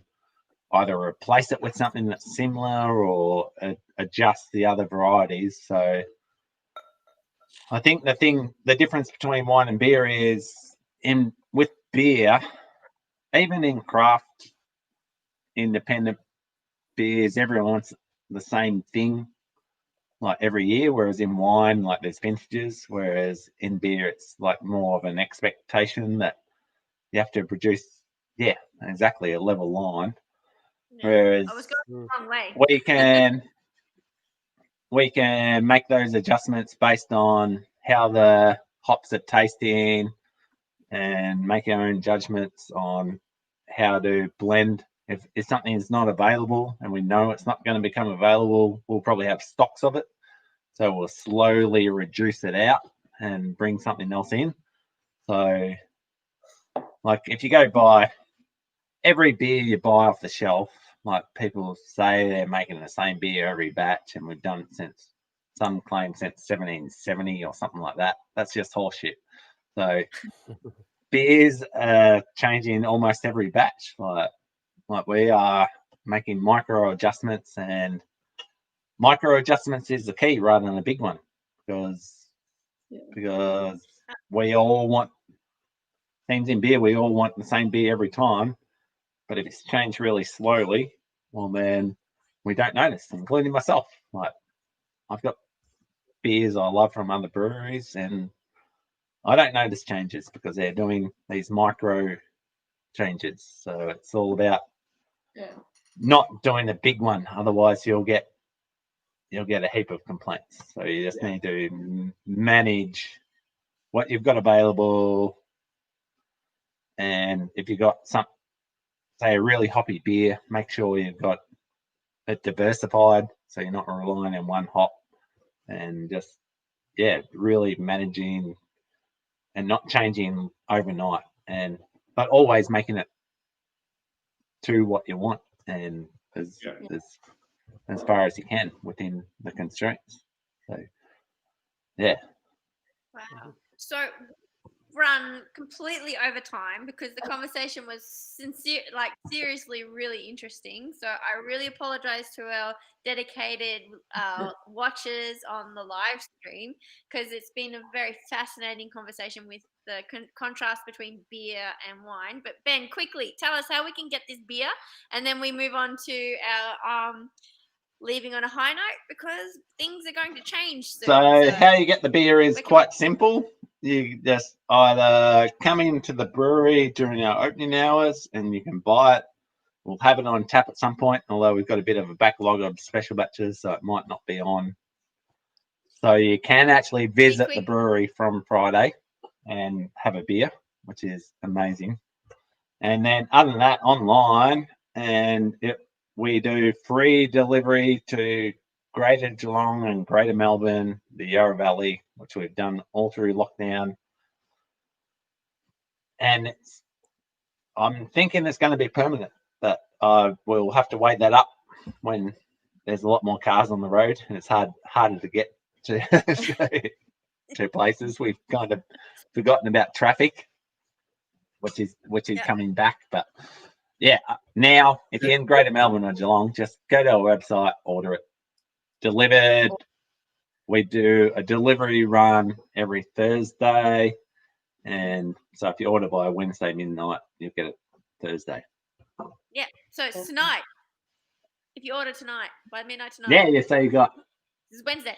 either replace it with something that's similar or adjust the other varieties. So I think the difference between wine and beer is with beer, even in craft independent beers, everyone wants the same thing. like every year, whereas in wine, like there's vintages, whereas in beer, it's like more of an expectation that you have to produce, exactly a level line. Yeah. Whereas I was going the wrong way. we can make those adjustments based on how the hops are tasting and make our own judgments on how to blend. If something is not available and we know it's not going to become available, we'll probably have stocks of it. So we'll slowly reduce it out and bring something else in. So, like if you go buy every beer you buy off the shelf, like people say they're making the same beer every batch, and we've done it since, some claim since 1770 or something like that. That's just horseshit. So beers are changing almost every batch. Like we are making micro adjustments, and micro adjustments is the key rather than a big one, because we all want things in beer. We all want the same beer every time, but if it's changed really slowly, well then we don't notice, including myself. Like I've got beers I love from other breweries, and I don't notice changes because they're doing these micro changes. So it's all about not doing a big one, otherwise you'll get a heap of complaints. So you just need to manage what you've got available, and if you've got some, say a really hoppy beer, make sure you've got it diversified so you're not relying on one hop, and just really managing and not changing overnight, but always making it to what you want, and as far as you can within the constraints. So Wow. So run completely over time because the conversation was seriously really interesting. So I really apologize to our dedicated watchers on the live stream, because it's been a very fascinating conversation with the contrast between beer and wine. But Ben, quickly tell us how we can get this beer, and then we move on to our leaving on a high note, because things are going to change soon. So how you get the beer is quite simple. You just either come into the brewery during our opening hours and you can buy it. We'll have it on tap at some point, although we've got a bit of a backlog of special batches, so it might not be on. So you can actually visit the brewery from Friday and have a beer, which is amazing. And then other than that, online, and we do free delivery to Greater Geelong and Greater Melbourne, the Yarra Valley, which we've done all through lockdown. And I'm thinking it's going to be permanent, but we'll have to wait that up when there's a lot more cars on the road and it's harder to get to to places. We've kind of forgotten about traffic, which is coming back. But now if you're in Greater Melbourne or Geelong, just go to our website, order it delivered. We do a delivery run every Thursday, and so if you order by Wednesday midnight, you'll get it Thursday. Yeah, so it's tonight. If you order tonight by midnight tonight. Yeah. So you got. This is Wednesday.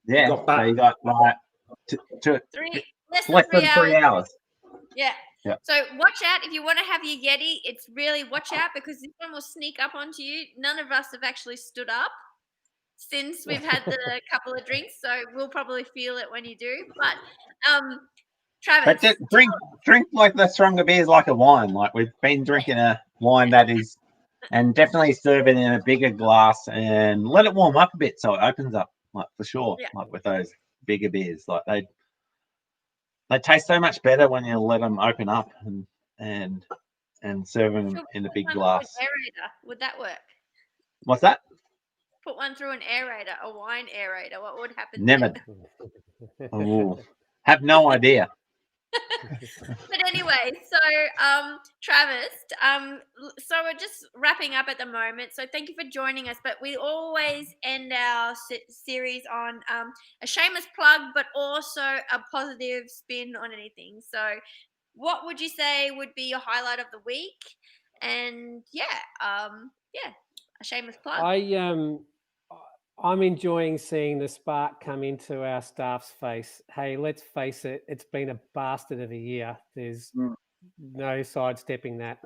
Yeah. So you got like less than 3 hours. Yeah. So watch out if you want to have your Yeti. It's really watch out, because this one will sneak up onto you. None of us have actually stood up since we've had the couple of drinks, so we'll probably feel it when you do. But Travis, but drink like the stronger beers like a wine. Like we've been drinking a wine that is, and definitely serve it in a bigger glass and let it warm up a bit so it opens up, like for sure. Like with those bigger beers, like they taste so much better when you let them open up and serve them in a big glass. Would that work? What's that? Put one through an aerator, a wine aerator. What would happen? Never. Have no idea. But anyway, so Travis, so we're just wrapping up at the moment. So thank you for joining us. But we always end our series on a shameless plug, but also a positive spin on anything. So what would you say would be your highlight of the week? And a shameless plug. I'm enjoying seeing the spark come into our staff's face. Hey, let's face it, it's been a bastard of a year. There's no sidestepping that.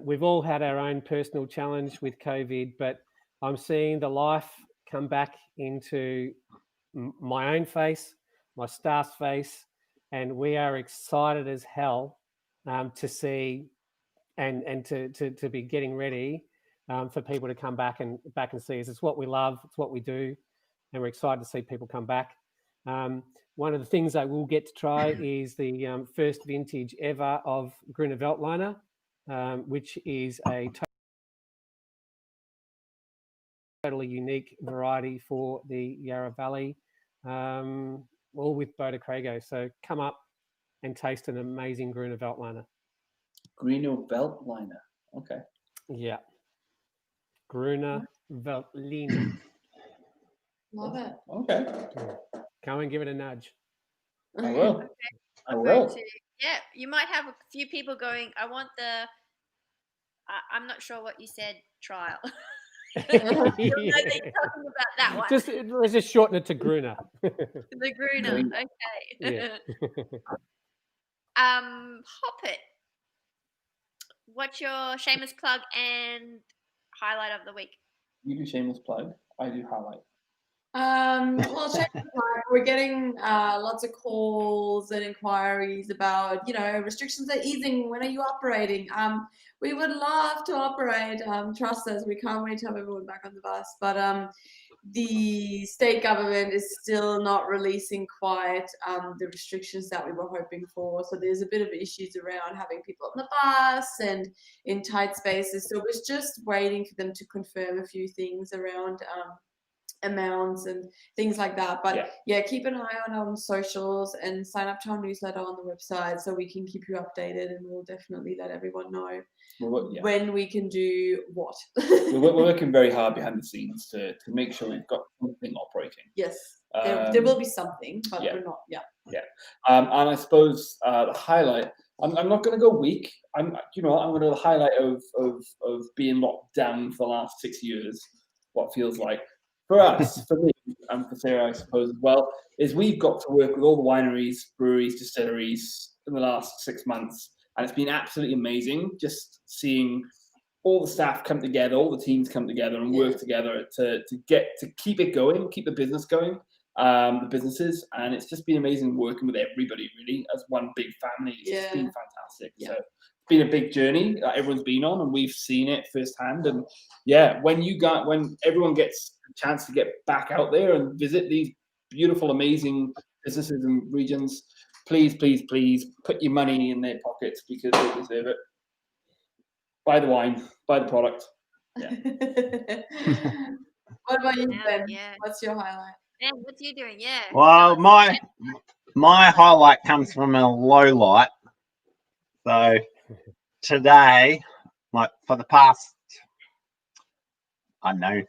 We've all had our own personal challenge with COVID, but I'm seeing the life come back into my own face, my staff's face, and we are excited as hell to see and to be getting ready for people to come back and see us. It's what we love, it's what we do, and we're excited to see people come back. One of the things I will get to try is the first vintage ever of Gruner Veltliner, which is a totally unique variety for the Yarra Valley, all with Boda Crago. So come up and taste an amazing Gruner Veltliner. Gruner Veltliner. Okay. Yeah. Gruner Veltliner. Love it. Okay. Come and give it a nudge. I will. Okay. I I'm going will. to, yeah, you might have a few people going, I want the, I'm not sure what you said, trial. You'll know that you're talking about that one. Let's just shorten it to Gruner. The Gruner, okay. Yeah. Hop it. What's your shameless plug and highlight of the week? You do shameless plug. I do highlight. Well, we're getting lots of calls and inquiries about, restrictions are easing. When are you operating? We would love to operate. Trust us, we can't wait to have everyone back on the bus. But the state government is still not releasing quite the restrictions that we were hoping for. So there's a bit of issues around having people on the bus and in tight spaces. So we're just waiting for them to confirm a few things around amounts and things like that. But yeah, keep an eye on socials and sign up to our newsletter on the website so we can keep you updated, and we'll definitely let everyone know when we can do what. We're working very hard behind the scenes to make sure we've got something operating. Yes, there will be something, but we're not. And I suppose the highlight, I'm not going to go weak. I'm going to the highlight of being locked down for the last 6 years, what feels like. For us, for me, and for Sarah, I suppose, as well, is we've got to work with all the wineries, breweries, distilleries in the last 6 months. And it's been absolutely amazing just seeing all the staff come together, all the teams come together and work together to keep it going, keep the business going, the businesses. And it's just been amazing working with everybody, really, as one big family. It's just been fantastic. So it's been a big journey that everyone's been on, and we've seen it firsthand. And when everyone gets a chance to get back out there and visit these beautiful, amazing businesses and regions, please, please, please put your money in their pockets because they deserve it. Buy the wine, buy the product. Yeah. What about you, Ben? What's your highlight? Ben, what's you doing? Yeah. Well, my highlight comes from a low light. So today, like for the past, I don't know,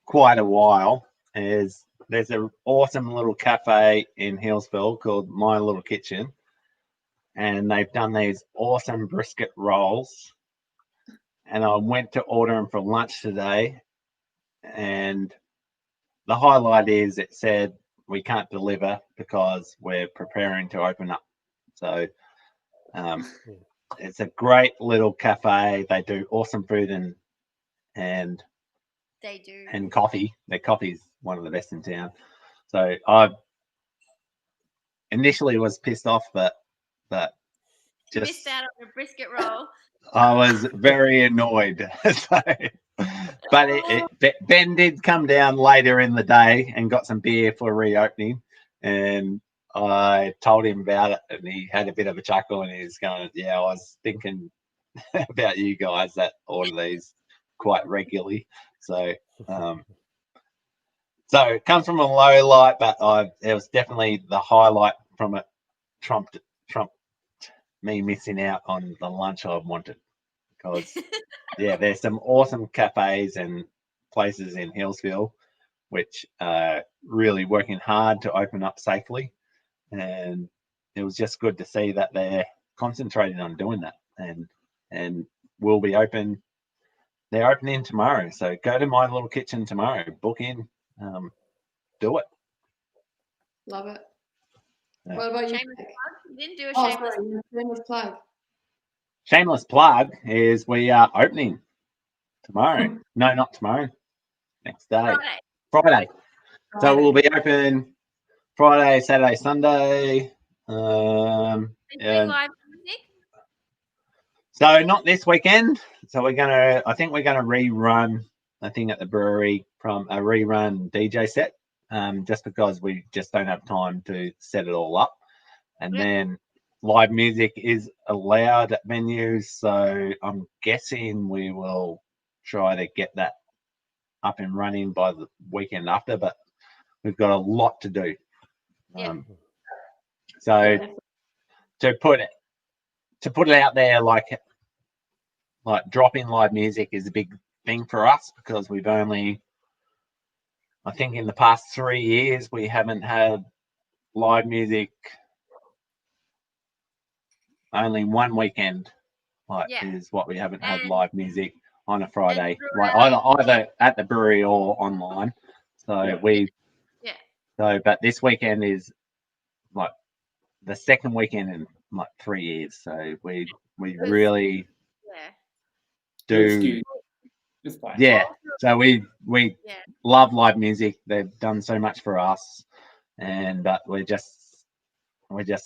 quite a while, there's an awesome little cafe in Hillsville called My Little Kitchen, and they've done these awesome brisket rolls. And I went to order them for lunch today, and the highlight is it said we can't deliver because we're preparing to open up. So it's a great little cafe. They do awesome food and they do, and coffee. Their coffee's one of the best in town. So I initially was pissed off, but you missed out on a brisket roll. I was very annoyed. But Ben did come down later in the day and got some beer for reopening, and I told him about it, and he had a bit of a chuckle, and he's going, "Yeah, I was thinking about you guys that order these quite regularly." So, so it comes from a low light, but it was definitely the highlight from it. Trumped me missing out on the lunch I wanted, because there's some awesome cafes and places in Hillsville which are really working hard to open up safely, and it was just good to see that they're concentrating on doing that, and we'll be open they're opening tomorrow. So go to My Little Kitchen tomorrow. Book in. Do it. Love it. Yeah. What about you? Shameless Nick? plug. You didn't do a Oh, shameless. sorry, shameless plug. Shameless plug is we are opening tomorrow. No, not tomorrow. Next day. Friday. So we'll be open Friday, Saturday, Sunday. Are you doing And live music? so not this weekend. So I think we're gonna rerun a thing at the brewery from a rerun DJ set. Just because we just don't have time to set it all up. And Yep. then live music is allowed at venues, so I'm guessing we will try to get that up and running by the weekend after, but we've got a lot to do. Yeah. So to put it out there, like dropping live music is a big thing for us because we've only, I think in the past 3 years, we haven't had live music only one weekend. Is what we haven't had And- live music on a Friday, like throughout- either at the brewery or online. So but this weekend is like the second weekend in like 3 years. So we really do. It's fine. Yeah. So we love live music. They've done so much for us, but we're just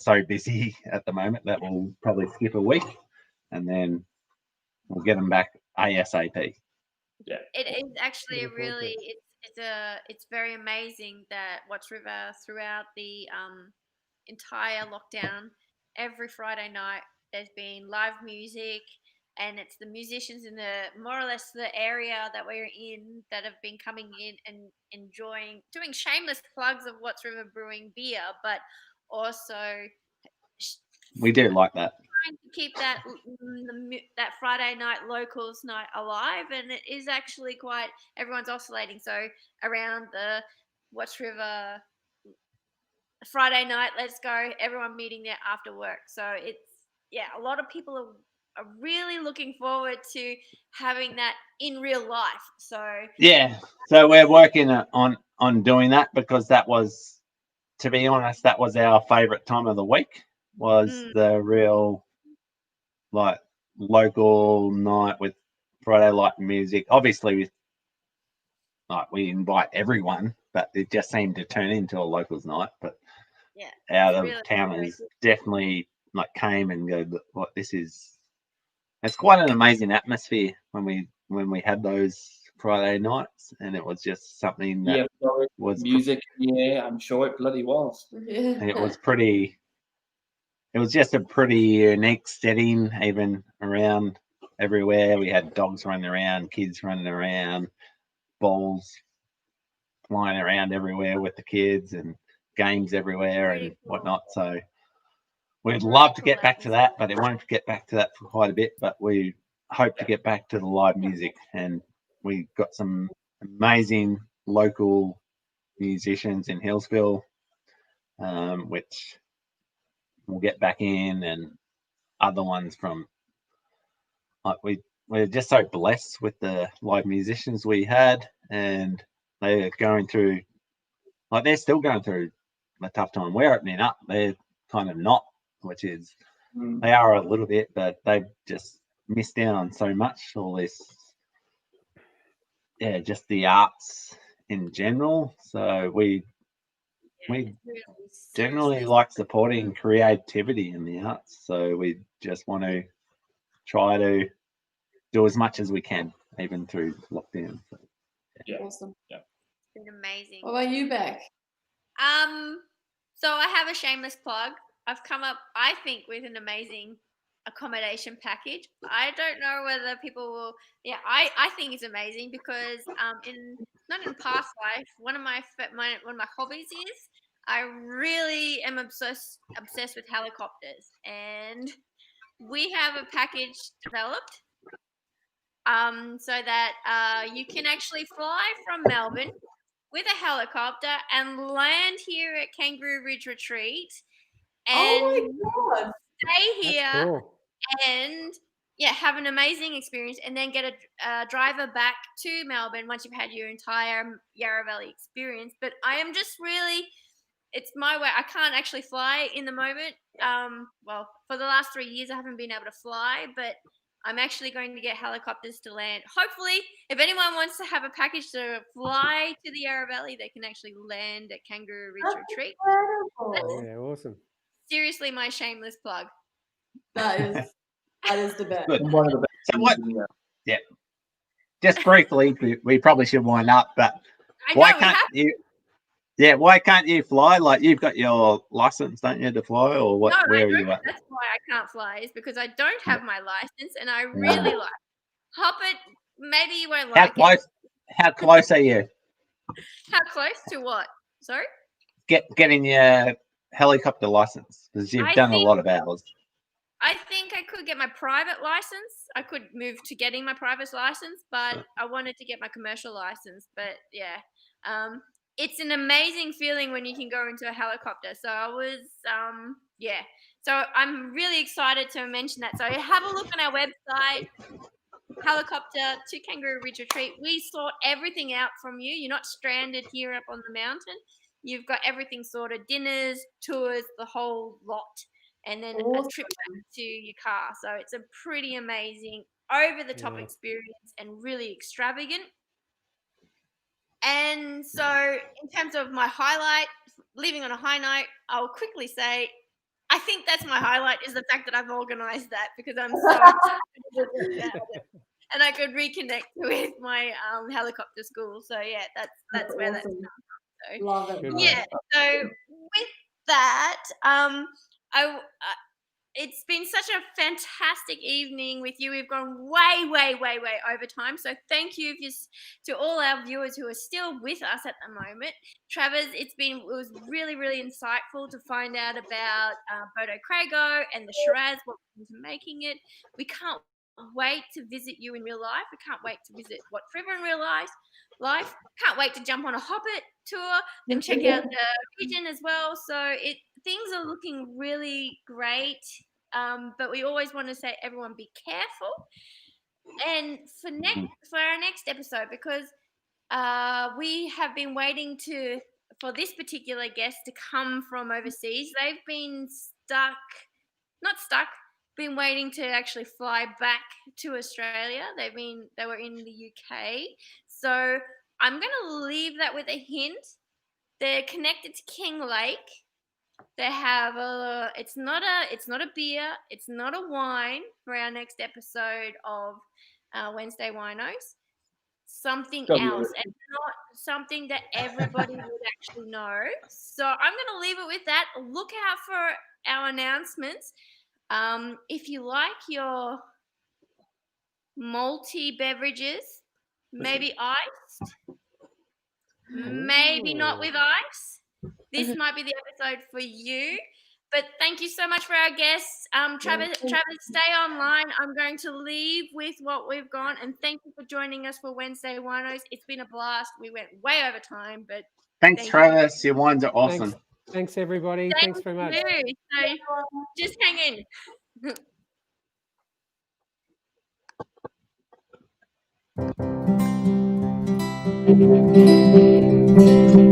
so busy at the moment that we'll probably skip a week, and then we'll get them back ASAP. Yeah. It is actually really it's very amazing that Watts River throughout the entire lockdown, every Friday night there's been live music, and it's the musicians in the more or less the area that we're in that have been coming in and doing shameless plugs of Watts River Brewing beer, but also We do like that. trying to keep that Friday night locals night alive, and it is actually quite, everyone's oscillating. So around the Watts River Friday night, let's go, everyone meeting there after work. So it's a lot of people are really looking forward to having that in real life. So so we're working on doing that because that was, to be honest, that was our favorite time of the week, was the real like local night with Friday light music. Obviously we invite everyone, but it just seemed to turn into a locals night. But out of really towners definitely came and go, what this is. It's quite an amazing atmosphere when we had those Friday nights, and it was just something that was music. I'm sure it bloody was. It was pretty. It was just a pretty unique setting, even around everywhere. We had dogs running around, kids running around, balls flying around everywhere with the kids, and games everywhere and whatnot. So we'd love to get back to that, but it won't get back to that for quite a bit. But we hope to get back to the live music, and we got some amazing local musicians in Hillsville, which we'll get back in, and other ones from we're just so blessed with the live musicians we had, and they're going through they're still going through a tough time. We're opening up, they're kind of not, which is they are a little bit, but they've just missed out on so much, all this just the arts in general. So we generally like supporting creativity in the arts, so we just want to try to do as much as we can, even through lockdown. So, Awesome. It's been amazing. What about you, Beck? So I have a shameless plug. I've come up, I think, with an amazing accommodation package. I don't know whether people will. I think it's amazing because not in past life, one of my hobbies is I really am obsessed with helicopters, and we have a package developed so that you can actually fly from Melbourne with a helicopter and land here at Kangaroo Ridge Retreat and oh my God. stay here Cool. and have an amazing experience, and then get a driver back to Melbourne once you've had your entire Yarra Valley experience. But I am just really, it's my way. I can't actually fly in the moment. Well, for the last 3 years, I haven't been able to fly, but I'm actually going to get helicopters to land. Hopefully, if anyone wants to have a package to fly to the Yarra Valley, they can actually land at Kangaroo Ridge Retreat. Incredible. Yeah, awesome. Seriously, my shameless plug. That is the best. Good. One of the best. So what? things, Yeah. Just briefly, we probably should wind up, but I know why we can't have. you? Yeah, why can't you fly? Like, you've got your license, don't you, to fly, or what? No, Where I are don't. you at? That's why I can't fly, is because I don't have my license, and I really like hop it. Maybe you won't How like it. close? How close are you? How close to what? Sorry. Getting your helicopter license, because you've I done a think- lot of hours. I think I could get my private license. I could move to getting my private license, but I wanted to get my commercial license. But yeah, it's an amazing feeling when you can go into a helicopter. So I was, yeah. So I'm really excited to mention that. So have a look on our website, helicopter to Kangaroo Ridge Retreat. We sort everything out from you. You're not stranded here up on the mountain. You've got everything sorted: dinners, tours, the whole lot. And then a trip back to your car. So it's a pretty amazing, over-the-top experience and really extravagant. And so in terms of my highlight, leaving on a high note, I'll quickly say I think that's my highlight, is the fact that I've organised that, because I'm so excited about it. And I could reconnect with my helicopter school. So yeah, that's where that's awesome. come from. So Love it. yeah, so with that, it's been such a fantastic evening with you. We've gone way over time. So thank you to all our viewers who are still with us at the moment. Travers, it was really insightful to find out about Bodo Crago and the Shiraz, what went into making it. We can't wait to visit you in real life. We can't wait to visit Watts River in real life. Can't wait to jump on a Hobbit tour and check out the region as well. So things are looking really great, but we always want to say, everyone be careful. And for our next episode, because we have been waiting for this particular guest to come from overseas. They've been been waiting to actually fly back to Australia. They were in the UK. So I'm going to leave that with a hint. They're connected to King Lake. They have it's not a beer, it's not a wine for our next episode of Wednesday Winos. Something else, and not something that everybody would actually know. So I'm going to leave it with that. Look out for our announcements. If you like your malty beverages, maybe iced, maybe not with ice, this might be the episode for you. But thank you so much for our guests. Travis, stay online. I'm going to leave with what we've gone. And thank you for joining us for Wednesday Winos. It's been a blast. We went way over time, but Thanks, Travis. Your wines are awesome. Thanks everybody. Thanks very much. So just hang in.